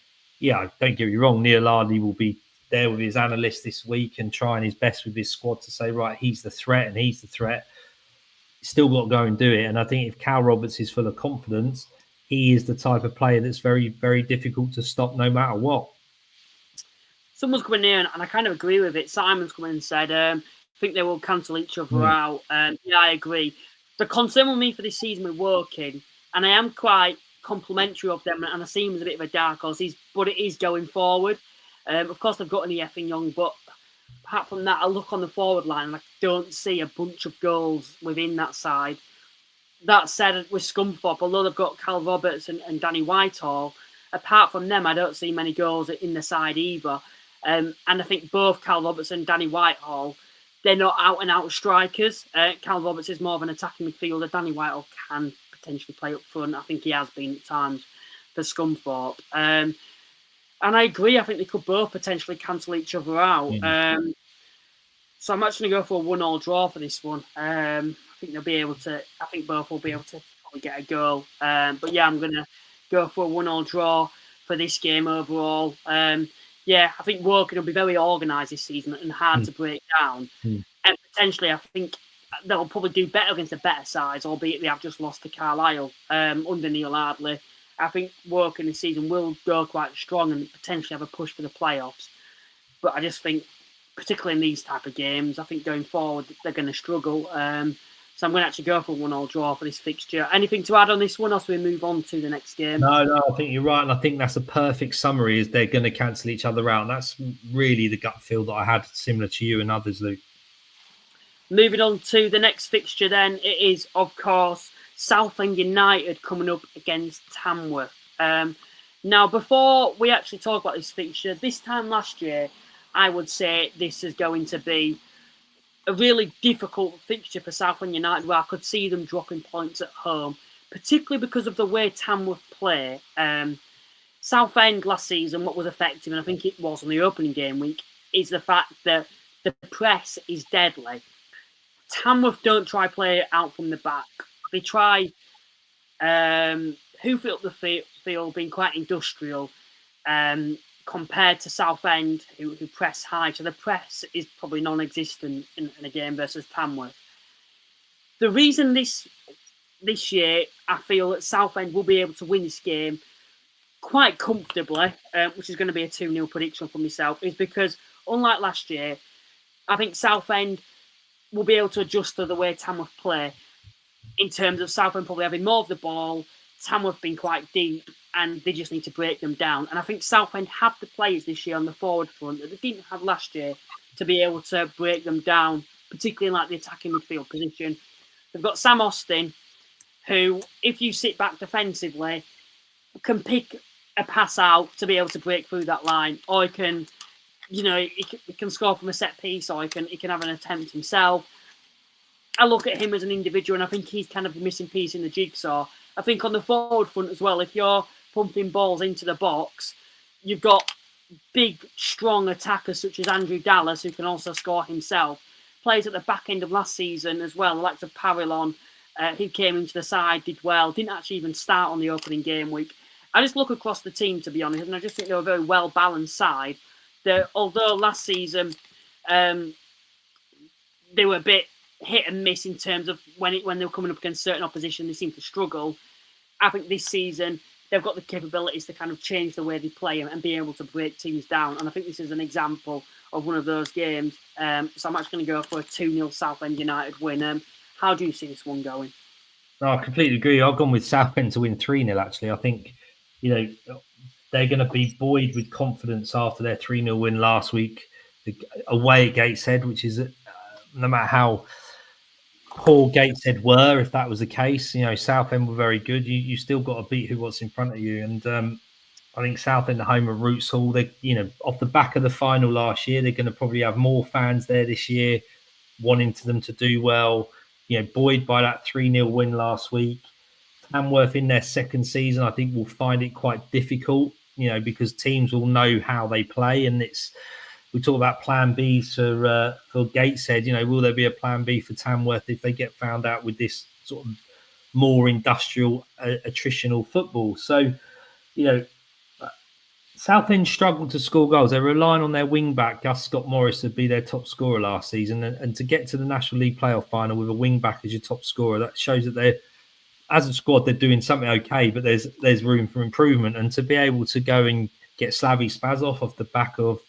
get me wrong, Neil Ardley will be there with his analysts this week and trying his best with his squad to say, right, he's the threat and he's the threat. Still got to go and do it. And I think if Cal Roberts is full of confidence, he is the type of player that's very, very difficult to stop no matter what. Someone's coming in, and I kind of agree with it. Simon's come in and said, I think they will cancel each other out. Yeah, I agree. The concern with me for this season with Woking, and I am quite complimentary of them, and I see him as a bit of a dark horse, but it is going forward. Of course, they've got an effing young, but apart from that, I look on the forward line and I don't see a bunch of goals within that side. That said, with Scunthorpe, although they've got Cal Roberts and Danny Whitehall, apart from them, I don't see many goals in the side either. And I think both Cal Roberts and Danny Whitehall, they're not out-and-out strikers. Cal Roberts is more of an attacking midfielder. Danny Whitehall can potentially play up front. I think he has been at times for Scunthorpe. And I agree. I think they could both potentially cancel each other out. So I'm actually going to go for a 1-1 draw for this one. I think they'll be able to. I think both will be able to probably get a goal. But yeah, I'm going to go for a 1-1 draw for this game overall. Yeah, I think Woking will be very organised this season and hard to break down. And potentially, I think they'll probably do better against the better sides, albeit they have just lost to Carlisle under Neil Ardley. I think Woking this season will go quite strong and potentially have a push for the playoffs. But I just think, particularly in these type of games, I think going forward, they're going to struggle. So I'm going to actually go for a 1-1 draw for this fixture. Anything to add on this one, or so we move on to the next game? No, I think you're right. And I think that's a perfect summary, is they're going to cancel each other out. And that's really the gut feel that I had, similar to you and others, Luke. Moving on to the next fixture then, it is, of course, Southend United coming up against Tamworth. Now, before we actually talk about this fixture, this time last year, I would say this is going to be a really difficult fixture for Southend United, where I could see them dropping points at home, particularly because of the way Tamworth play. Southend last season, what was effective, and I think it was on the opening game week, is the fact that the press is deadly. Tamworth don't try play it out from the back. They try hoof it up the field, being quite industrial, compared to Southend, who press high. So the press is probably non-existent in a game versus Tamworth. The reason this year I feel that Southend will be able to win this game quite comfortably, which is going to be a 2-0 prediction for myself, is because, unlike last year, I think Southend will be able to adjust to the way Tamworth play, in terms of Southend probably having more of the ball, Tamworth being quite deep, and they just need to break them down. And I think Southend have the players this year on the forward front that they didn't have last year to be able to break them down, particularly in like the attacking midfield position. They've got Sam Austin, who, if you sit back defensively, can pick a pass out to be able to break through that line, or he can score from a set piece, or he can have an attempt himself. I look at him as an individual, and I think he's kind of the missing piece in the jigsaw. I think on the forward front as well, if you're pumping balls into the box, you've got big, strong attackers such as Andrew Dallas, who can also score himself. Players at the back end of last season as well, the likes of Parillon, who came into the side, did well, didn't actually even start on the opening game week. I just look across the team, to be honest, and I just think they're a very well-balanced side. Although last season they were a bit hit and miss in terms of when they were coming up against certain opposition, they seemed to struggle. I think this season they've got the capabilities to kind of change the way they play and be able to break teams down. And I think this is an example of one of those games. So I'm actually going to go for a 2-0 Southend United win. How do you see this one going? No, I completely agree. I've gone with Southend to win 3-0, actually. I think, they're going to be buoyed with confidence after their 3-0 win last week away at Gateshead, which is, no matter how poor Gateshead were, if that was the case, Southend were very good. You still got to beat what's in front of you. And I think Southend, the home of Roots Hall, they, off the back of the final last year, they're going to probably have more fans there this year, wanting them to do well. Buoyed by that 3-0 win last week. Tamworth in their second season, I think, will find it quite difficult because teams will know how they play, and we talk about plan Bs for Gateshead. Will there be a plan B for Tamworth if they get found out with this sort of more industrial, attritional football? So, Southend struggled to score goals. They're relying on their wing back, Gus Scott Morris, to be their top scorer last season. And to get to the National League playoff final with a wing back as your top scorer, that shows that they're, as a squad, they're doing something okay, but there's room for improvement. And to be able to go and get Slavy Spazov off the back of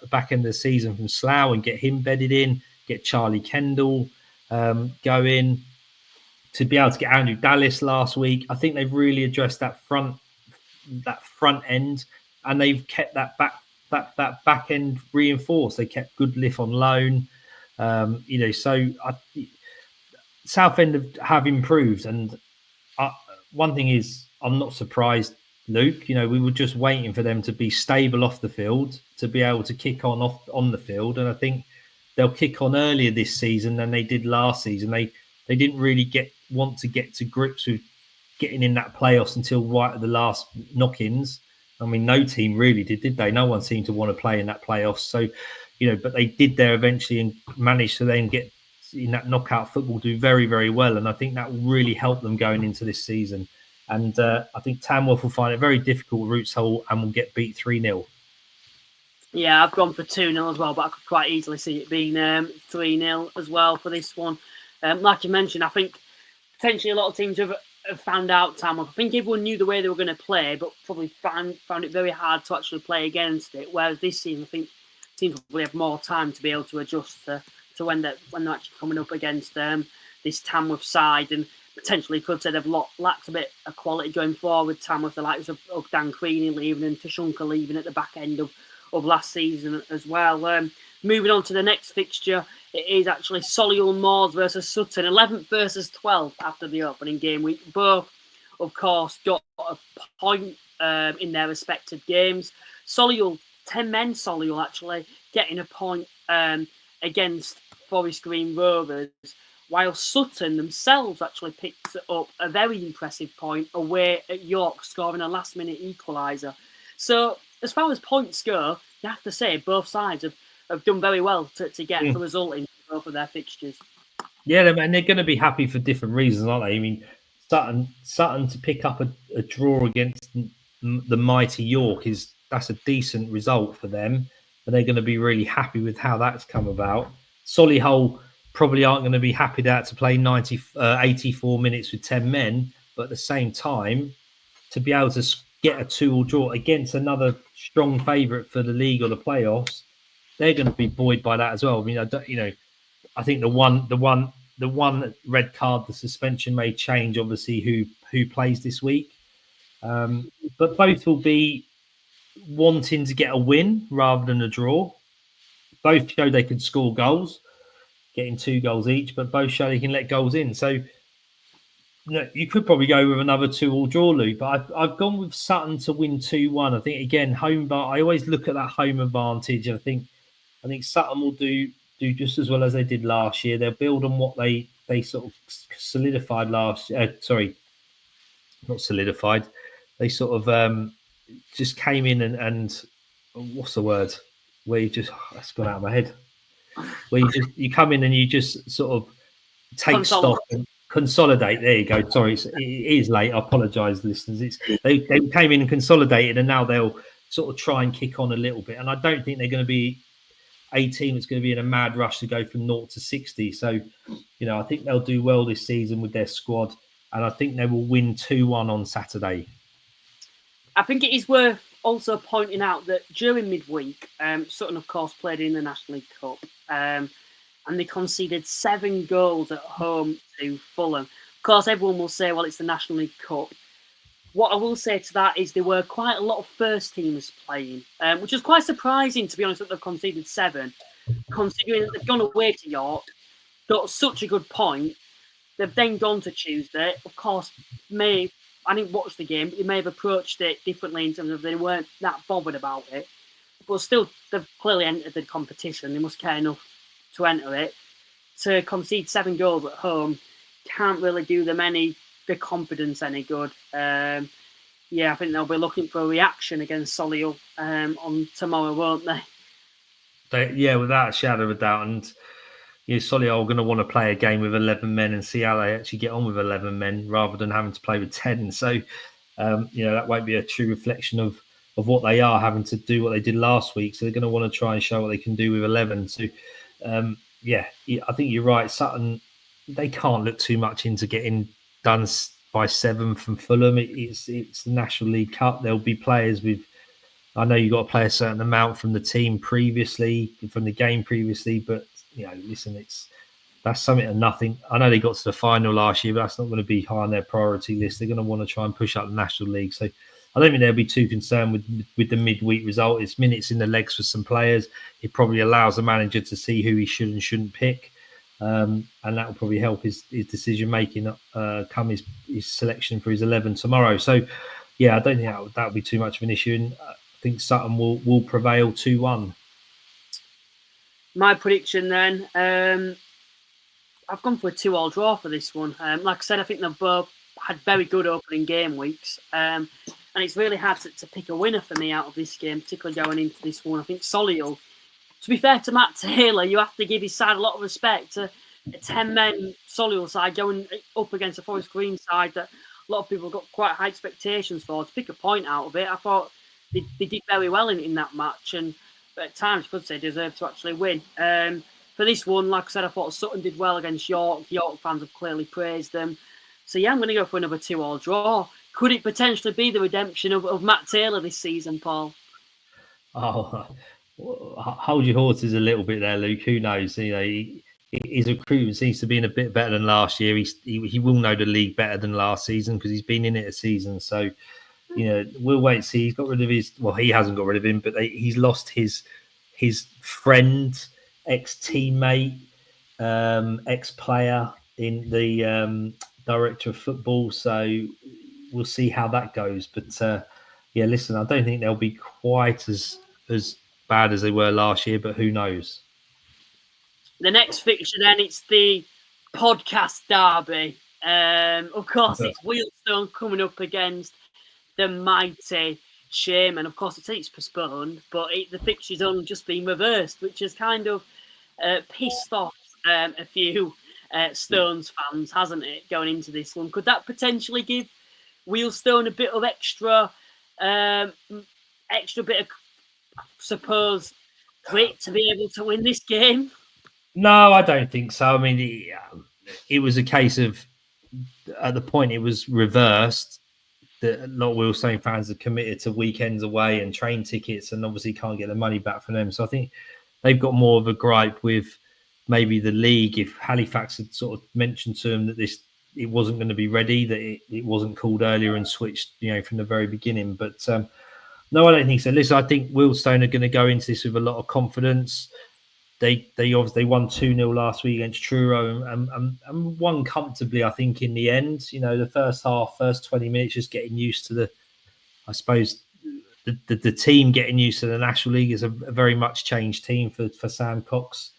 back end of the season from Slough and get him bedded in, get Charlie Kendall going, to be able to get Andrew Dallas last week, I think they've really addressed that front end, and they've kept that back end reinforced. They kept Goodliff on loan, so Southend have improved. And one thing is, I'm not surprised, Luke. We were just waiting for them to be stable off the field to be able to kick on the field, and I think they'll kick on earlier this season than they did last season. They didn't really want to get to grips with getting in that playoffs until right at the last knock-ins. I mean, no team really did they? No one seemed to want to play in that playoffs. So, but they did there eventually and managed to then get in that knockout football, do very, very well. And I think that will really help them going into this season. And I think Tamworth will find it very difficult, Roots Hall, and will get beat 3-0. Yeah, I've gone for 2-0 as well, but I could quite easily see it being 3-0 as well for this one. Like you mentioned, I think potentially a lot of teams have found out Tamworth. I think everyone knew the way they were going to play, but probably found it very hard to actually play against it. Whereas this season, I think teams probably have more time to be able to adjust to when they're actually coming up against this Tamworth side, and potentially could say they've lacked a bit of quality going forward. Tamworth, the likes of Dan Creaney leaving and Tashunka leaving at the back end of last season as well. Moving on to the next fixture, it is actually Solihull Moors versus Sutton, 11th versus 12th after the opening game week. Both, of course, got a point in their respective games. Solihull, 10 men Solihull actually, getting a point against Forest Green Rovers, while Sutton themselves actually picked up a very impressive point away at York, scoring a last-minute equaliser. So, as far as points go, you have to say both sides have done very well to get the result in both of their fixtures. Yeah, and they're going to be happy for different reasons, aren't they? I mean, Sutton to pick up a draw against the mighty York that's a decent result for them, and they're going to be really happy with how that's come about. Solihull probably aren't going to be happy to play 84 minutes with 10 men, but at the same time, to be able to get a 2-2 draw against another strong favourite for the league or the playoffs, they're going to be buoyed by that as well. I mean, I think the one red card, the suspension may change obviously who plays this week, but both will be wanting to get a win rather than a draw. Both show they can score goals, getting 2 goals each, but both show they can let goals in. So you could probably go with another 2-2 draw, Luke, but I've gone with Sutton to win 2-1. I think again I always look at that home advantage, and I think Sutton will do just as well as they did last year. They'll build on what they sort of solidified last year. Sorry, not solidified. They sort of just came in and what's the word? Where you just that's gone out of my head. Where you come in and you just sort of take stock and consolidate. There you go. Sorry, it is late. I apologise, listeners. They came in and consolidated, and now they'll sort of try and kick on a little bit. And I don't think they're going to be a team that's going to be in a mad rush to go from 0 to 60. So, I think they'll do well this season with their squad, and I think they will win 2-1 on Saturday. I think it is worth also pointing out that during midweek, Sutton, of course, played in the National League Cup, and they conceded 7 goals at home to Fulham. Of course, everyone will say, well, it's the National League Cup. What I will say to that is there were quite a lot of first teamers playing, which is quite surprising, to be honest, that they've conceded 7, considering that they've gone away to York, got such a good point. They've then gone to Tuesday. Of course, I didn't watch the game, but they may have approached it differently in terms of they weren't that bothered about it. But still, they've clearly entered the competition. They must care enough to enter it. To concede 7 goals at home can't really do them the confidence any good. Yeah, I think they'll be looking for a reaction against Solihull on tomorrow, won't they? Yeah, without a shadow of a doubt. And Solihull are going to want to play a game with 11 men and see how they actually get on with 11 men rather than having to play with 10. So, that won't be a true reflection of what they are, having to do what they did last week. So they're going to want to try and show what they can do with 11. So, I think you're right. Sutton, they can't look too much into getting done by 7 from Fulham. It's the National League Cup. There'll be players with, I know you've got to play a certain amount from the team previously, from the game previously, but listen, that's something and nothing. I know they got to the final last year, but that's not going to be high on their priority list. They're going to want to try and push up the National League. So I don't think they'll be too concerned with the midweek result. It's minutes in the legs for some players. It probably allows the manager to see who he should and shouldn't pick. And that will probably help his decision making come his selection for his 11 tomorrow. So, I don't think that would be too much of an issue. And I think Sutton will prevail 2-1. My prediction then, I've gone for a 2-2 draw for this one. Like I said, I think they've both had very good opening game weeks. And it's really hard to pick a winner for me out of this game, particularly going into this one. I think Solihull, to be fair to Matt Taylor, you have to give his side a lot of respect. A 10-men Solihull side going up against a Forest Green side that a lot of people got quite high expectations for. To pick a point out of it, I thought they did very well in that match, and at times you could say deserved to actually win. For this one, like I said, I thought Sutton did well against York. York fans have clearly praised them. So I'm going to go for another 2-2 draw. Could it potentially be the redemption of Matt Taylor this season, Paul? Oh, hold your horses a little bit there, Luke. Who knows? His recruitment seems to be in a bit better than last year. He will know the league better than last season because he's been in it a season. So, we'll wait and see. He's got rid of his. Well, he hasn't got rid of him, but he's lost his friend, ex-teammate, ex-player in the director of football. So we'll see how that goes. But listen, I don't think they'll be quite as bad as they were last year, but who knows? The next fixture then, it's the podcast derby. Of course, it's Wealdstone coming up against the mighty Shaman. Of course, it's postponed, but the fixture's only just been reversed, which has kind of pissed off a few Stones fans, hasn't it, going into this one? Could that potentially give Wealdstone a bit of extra bit of, I suppose, grit to be able to win this game? No, I don't think so. I mean, it was a case of, at the point it was reversed, that a lot of Wealdstone fans are committed to weekends away and train tickets and obviously can't get the money back from them. So I think they've got more of a gripe with maybe the league. If Halifax had sort of mentioned to them that it wasn't going to be ready, that it wasn't called earlier and switched, from the very beginning. But no, I don't think so. Listen, I think Wealdstone are going to go into this with a lot of confidence. They obviously won 2-0 last week against Truro and won comfortably, I think, in the end. The first 20 minutes, just getting used to I suppose, the team getting used to the National League is a very much changed team for Sam Cox.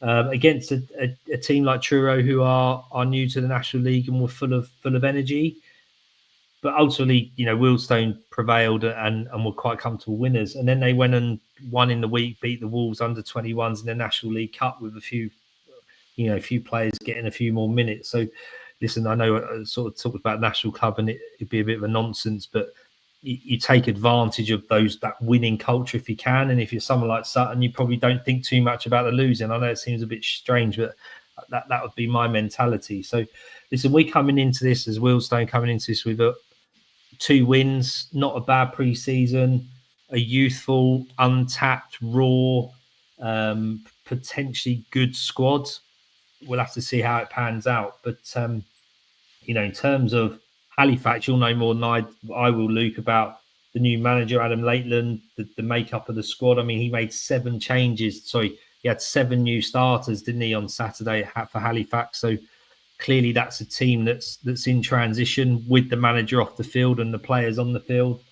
Against a team like Truro, who are new to the National League and were full of energy. But ultimately, Wealdstone prevailed and were quite comfortable winners. And then they went and won in the week, beat the Wolves under-21s in the National League Cup with a few players getting a few more minutes. So, listen, I know I sort of talked about National Club and it'd be a bit of a nonsense, but you take advantage of that winning culture if you can. And if you're someone like Sutton, you probably don't think too much about the losing. I know it seems a bit strange, but that would be my mentality. So, listen, we coming into this as Wealdstone coming into this with 2 wins, not a bad pre-season, a youthful, untapped, raw, potentially good squad. We'll have to see how it pans out. But, in terms of Halifax, you'll know more than I will, Luke, about the new manager, Adam Laitland, the makeup of the squad. I mean, he made 7 changes. Sorry, he had 7 new starters, didn't he, on Saturday for Halifax? So clearly that's a team that's in transition with the manager off the field and the players on the field.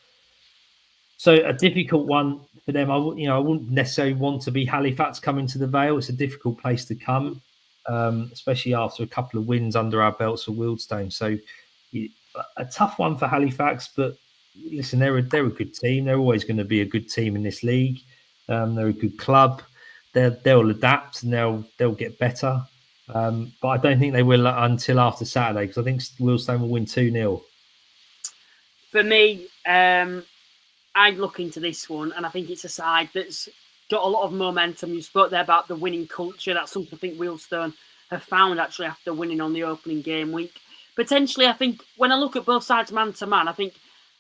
So a difficult one for them. I wouldn't necessarily want to be Halifax coming to the Vale. It's a difficult place to come, especially after a couple of wins under our belts for Wealdstone. So a tough one for Halifax, but listen, they're a good team. They're always going to be a good team in this league. They're a good club. They'll adapt and they'll get better. But I don't think they will until after Saturday, because I think Wealdstone will win 2-0. For me, I'd look into this one, and I think it's a side that's got a lot of momentum. You spoke there about the winning culture. That's something I think Wealdstone have found actually after winning on the opening game week. Potentially, I think when I look at both sides man to man, I think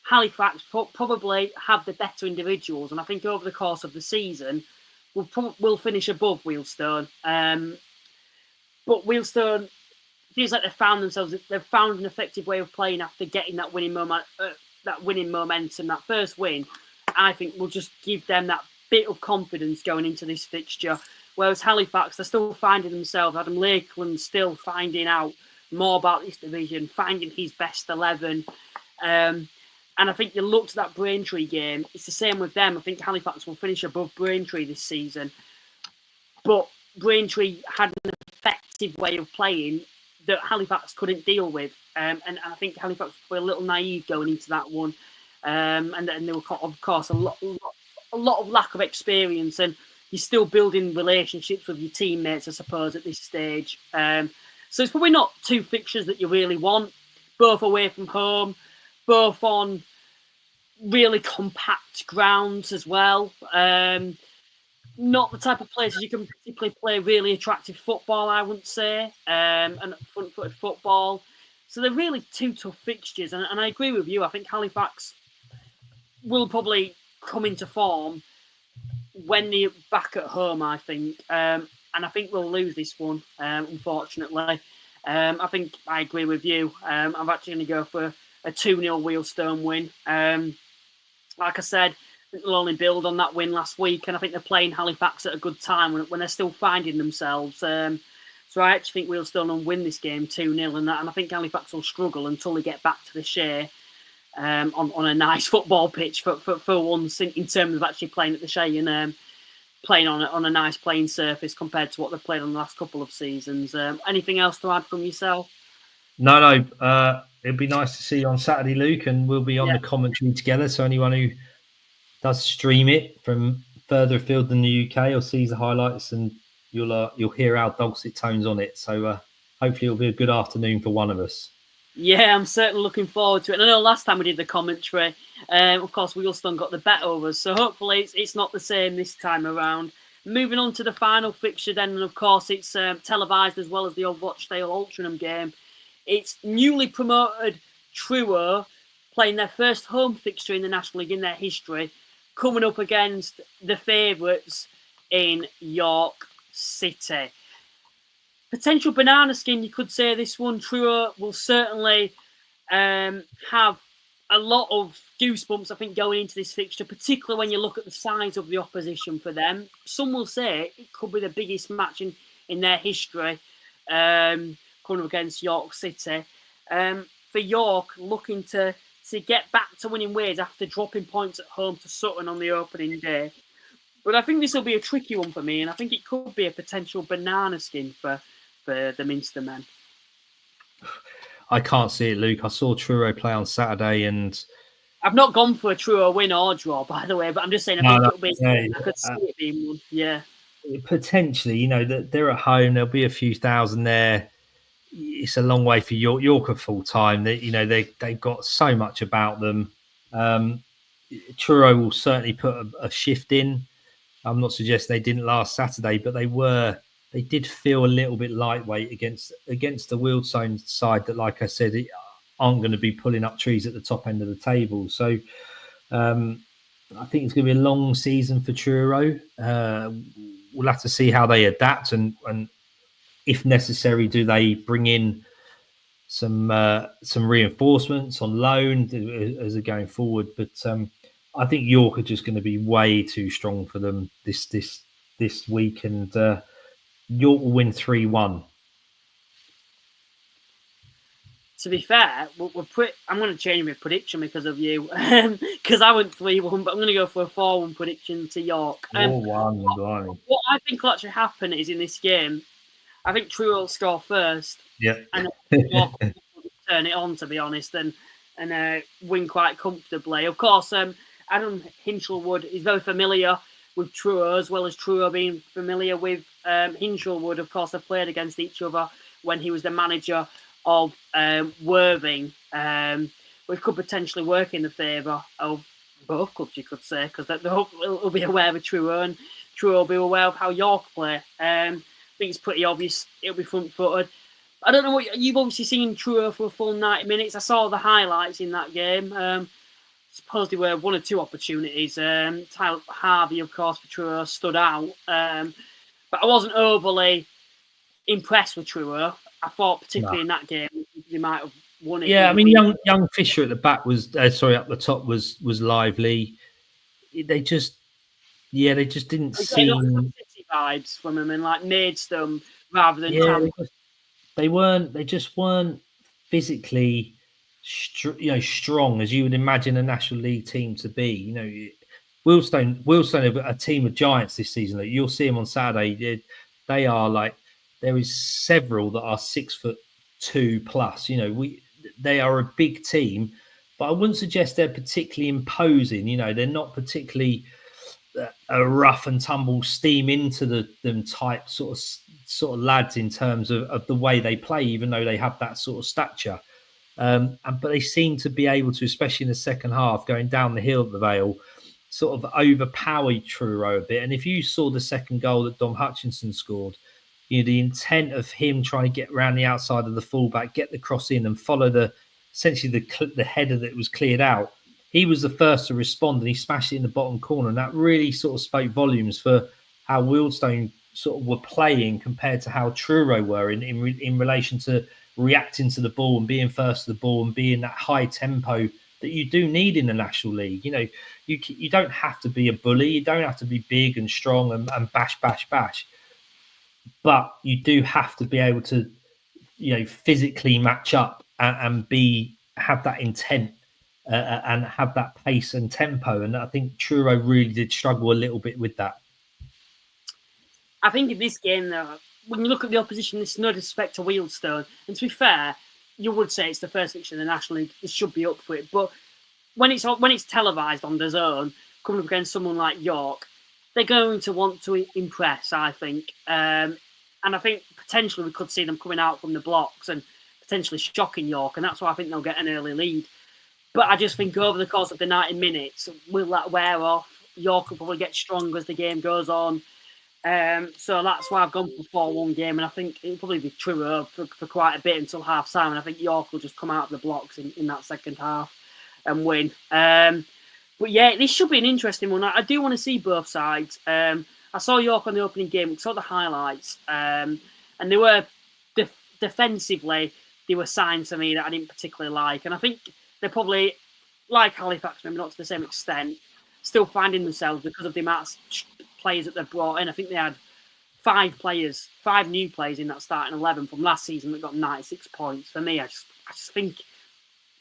Halifax probably have the better individuals, and I think over the course of the season, we'll finish above Wealdstone. But Wealdstone feels like they've found an effective way of playing after getting that winning momentum, that first win. I think will just give them that bit of confidence going into this fixture. Whereas Halifax, they're still finding themselves. Adam Lakeland's still finding out more about this division, finding his best 11. And I think you look to that Braintree game, it's the same with them. I think Halifax will finish above Braintree this season. But Braintree had an effective way of playing that Halifax couldn't deal with. And I think Halifax were a little naive going into that one. And there were, of course, a lot of lack of experience. And you're still building relationships with your teammates, I suppose, at this stage. So it's probably not two fixtures that you really want. Both away from home, both on really compact grounds as well. Not the type of places you can particularly play really attractive football, I wouldn't say, and front-footed football. So they're really two tough fixtures. And I agree with you. I think Halifax will probably come into form when they're back at home, I think. And I think we'll lose this one, unfortunately. I think I agree with you. I'm actually going to go for a 2-0 Wealdstone win. Like I said, I think they'll only build on that win last week, and I think they're playing Halifax at a good time when they're still finding themselves. So I actually think Wealdstone will win this game 2-0, and I think Halifax will struggle until they get back to the Shea on a nice football pitch for once in terms of actually playing at the Shea and playing on a nice playing surface compared to what they've played on the last couple of seasons. Anything else to add from yourself? No. It'd be nice to see you on Saturday, Luke, and we'll be on the commentary together. So anyone who does stream it from further afield than the UK or sees the highlights, and you'll hear our dulcet tones on it. So hopefully it'll be a good afternoon for one of us. Yeah, I'm certainly looking forward to it. And I know last time we did the commentary, of course, Wealdstone got the better of us. So hopefully it's not the same this time around. Moving on to the final fixture then, and of course it's televised as well as the old Rochdale Altrincham game. It's newly promoted Truro playing their first home fixture in the National League in their history, coming up against the favourites in York City. Potential banana skin, you could say this one. Truro will certainly have a lot of goosebumps, I think, going into this fixture, particularly when you look at the size of the opposition for them. Some will say it could be the biggest match in their history, coming up against York City. For York, looking to get back to winning ways after dropping points at home to Sutton on the opening day. But I think this will be a tricky one for me, and I think it could be a potential banana skin for the Minster men. I can't see it, Luke. I saw Truro play on Saturday, and I've not gone for a Truro win or draw, by the way, but I'm just saying I could see it being one. Yeah. Potentially, they're at home. There'll be a few thousand there. It's a long way for York are full time. They've got so much about them. Truro will certainly put a shift in. I'm not suggesting they didn't last Saturday, but they did feel a little bit lightweight against the Wealdstone side that, like I said, aren't going to be pulling up trees at the top end of the table. So I think it's going to be a long season for Truro. We'll have to see how they adapt and if necessary, do they bring in some reinforcements on loan as they're going forward? But I think York are just going to be way too strong for them this week, and York will win 3-1. To be fair, I'm going to change my prediction because of you, because I went 3-1, but I'm going to go for a 4-1 prediction to York. 4-1. What I think will actually happen is in this game, I think Truro will score first. Yeah. And York will turn it on, to be honest. And and win quite comfortably. Of course, Adam Hinchelwood is very familiar with Truro, as well as Truro being familiar with Hinchelwood. Of course, they've played against each other when he was the manager of Worthing, which could potentially work in the favour of both clubs, you could say, because they'll be aware of Truro, and Truro will be aware of how York play. I think it's pretty obvious it'll be front-footed. I don't know what you've obviously seen Truro for a full 90 minutes. I saw the highlights in that game. Suppose there were one or two opportunities. Tyler Harvey, of course, for Truro stood out, but I wasn't overly impressed with Truro. I thought, particularly in that game, they might have won it. Yeah, I mean, young Fisher at the back was up the top was lively. They just didn't seem vibes from him and like Maidstone rather than they just weren't physically strong as you would imagine a National League team to be. Wealdstone are a team of giants this season. Like, you'll see them on Saturday. They are like, there is several that are 6'2" plus. They are a big team, but I wouldn't suggest they're particularly imposing. They're not particularly a rough and tumble steam into them type sort of lads in terms of the way they play, even though they have that sort of stature. But they seem to be able to, especially in the second half, going down the hill at the Vale, sort of overpower Truro a bit. And if you saw the second goal that Dom Hutchinson scored, the intent of him trying to get around the outside of the fullback, get the cross in, and follow essentially the header that was cleared out. He was the first to respond, and he smashed it in the bottom corner. And that really sort of spoke volumes for how Wealdstone sort of were playing compared to how Truro were in relation to reacting to the ball and being first to the ball and being that high tempo that you do need in the National League. You don't have to be a bully. You don't have to be big and strong and bash. But you do have to be able to, physically match up and have that intent and have that pace and tempo. And I think Truro really did struggle a little bit with that. I think in this game, though, when you look at the opposition, there's no disrespect to Wealdstone. And to be fair, you would say it's the first fixture in the National League. It should be up for it. But when it's televised on DAZN, coming up against someone like York, they're going to want to impress, I think. And I think potentially we could see them coming out from the blocks and potentially shocking York. And that's why I think they'll get an early lead. But I just think over the course of the 90 minutes, will that wear off? York will probably get stronger as the game goes on. So that's why I've gone for 4-1 game. And I think it'll probably be Truro for quite a bit until half time. And I think York will just come out of the blocks in that second half and win. But yeah, this should be an interesting one. I do want to see both sides. I saw York on the opening game, saw the highlights, and they were defensively, they were signs to me that I didn't particularly like. And I think they're probably, like Halifax, maybe not to the same extent, still finding themselves because of the amount of players that they've brought in. I think they had 5 new players in that starting 11 from last season that got 96 points. For me, I just think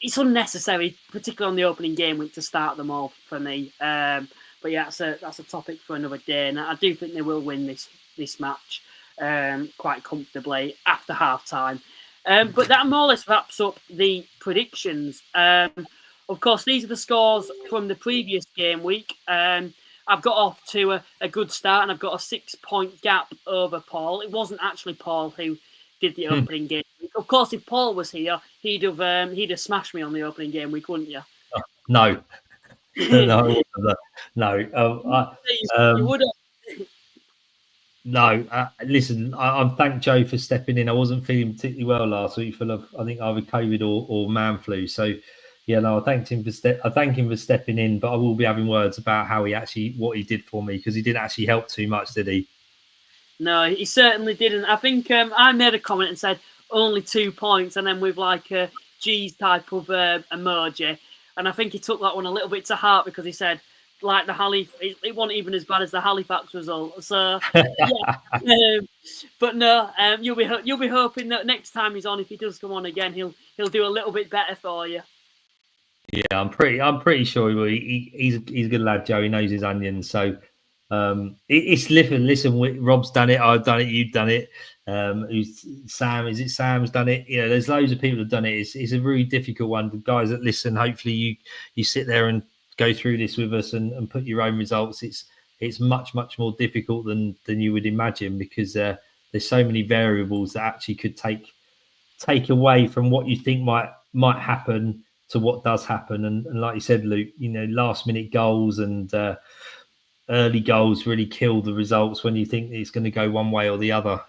it's unnecessary, particularly on the opening game week, to start them all for me. But yeah, that's a topic for another day. And I do think they will win this match quite comfortably after half time. But that more or less wraps up the predictions. Of course, these are the scores from the previous game week. I've got off to a good start, and I've got a 6-point gap over Paul. It wasn't actually Paul who did the opening game week. Of course, if Paul was here, he'd have smashed me on the opening game week, wouldn't you? No. No. You would have. No, listen, I thank Joe for stepping in. I wasn't feeling particularly well last week, full of, I think, either COVID or man flu. So, yeah, no, I thank him for stepping in. But I will be having words about what he did for me, because he didn't actually help too much, did he? No, he certainly didn't. I think I made a comment and said only 2 points, and then with like a G's type of emoji. And I think he took that one a little bit to heart, because he said, like the it wasn't even as bad as the Halifax result. So, yeah. But no, you'll be hoping that next time he's on, if he does come on again, he'll do a little bit better for you. Yeah, I'm pretty sure he will. He's a good lad, Joe. He knows his onions. So, It's listen, Rob's done it, I've done it, you've done it. Who's Sam? Is it Sam's done it? You know, there's loads of people who've done it. It's a really difficult one. The guys that listen, hopefully you sit there and go through this with us and put your own results. It's much more difficult than you would imagine, because there's so many variables that actually could take away from what you think might happen to what does happen. And like you said, Luke, you know, last minute goals and early goals really kill the results when you think it's going to go one way or the other.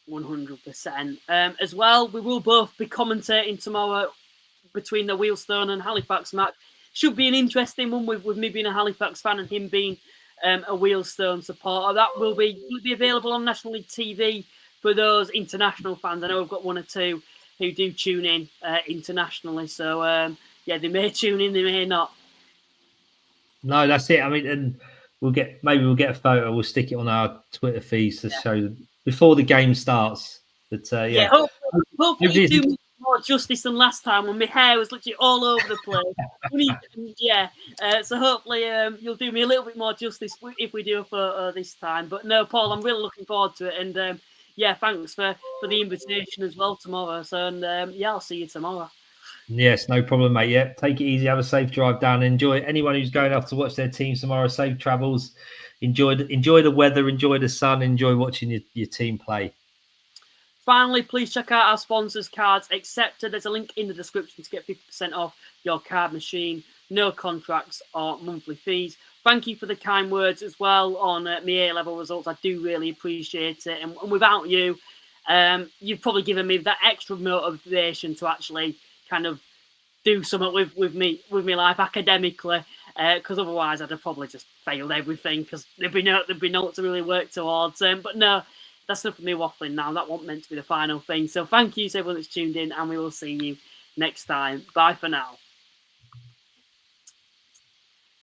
100%. As well, we will both be commentating tomorrow between the Wealdstone and Halifax match. Should be an interesting one with me being a Halifax fan and him being a Wealdstone supporter. That will be available on National League TV for those international fans. I know we've got one or two who do tune in internationally. So, yeah, they may tune in, they may not. No, that's it. I mean, and we'll get a photo. We'll stick it on our Twitter feeds to show before the game starts. But hopefully you do me more justice than last time when my hair was literally all over the place. So hopefully you'll do me a little bit more justice if we do it for this time. But no, Paul, I'm really looking forward to it. And thanks for the invitation as well tomorrow. So I'll see you tomorrow. Yes, no problem, mate. Yeah, take it easy. Have a safe drive down. Enjoy. Anyone who's going off to watch their team tomorrow, safe travels. Enjoy the weather. Enjoy the sun. Enjoy watching your team play. Finally, please check out our sponsors' cards accepted. There's a link in the description to get 50% off your card machine. No contracts or monthly fees. Thank you for the kind words as well on my A-level results. I do really appreciate it. And without you, you've probably given me that extra motivation to actually kind of do something with me life academically, because otherwise I'd have probably just failed everything, because there'd be no to really work towards. But no, that's enough of me waffling now. That wasn't meant to be the final thing. So thank you to everyone that's tuned in, and we will see you next time. Bye for now.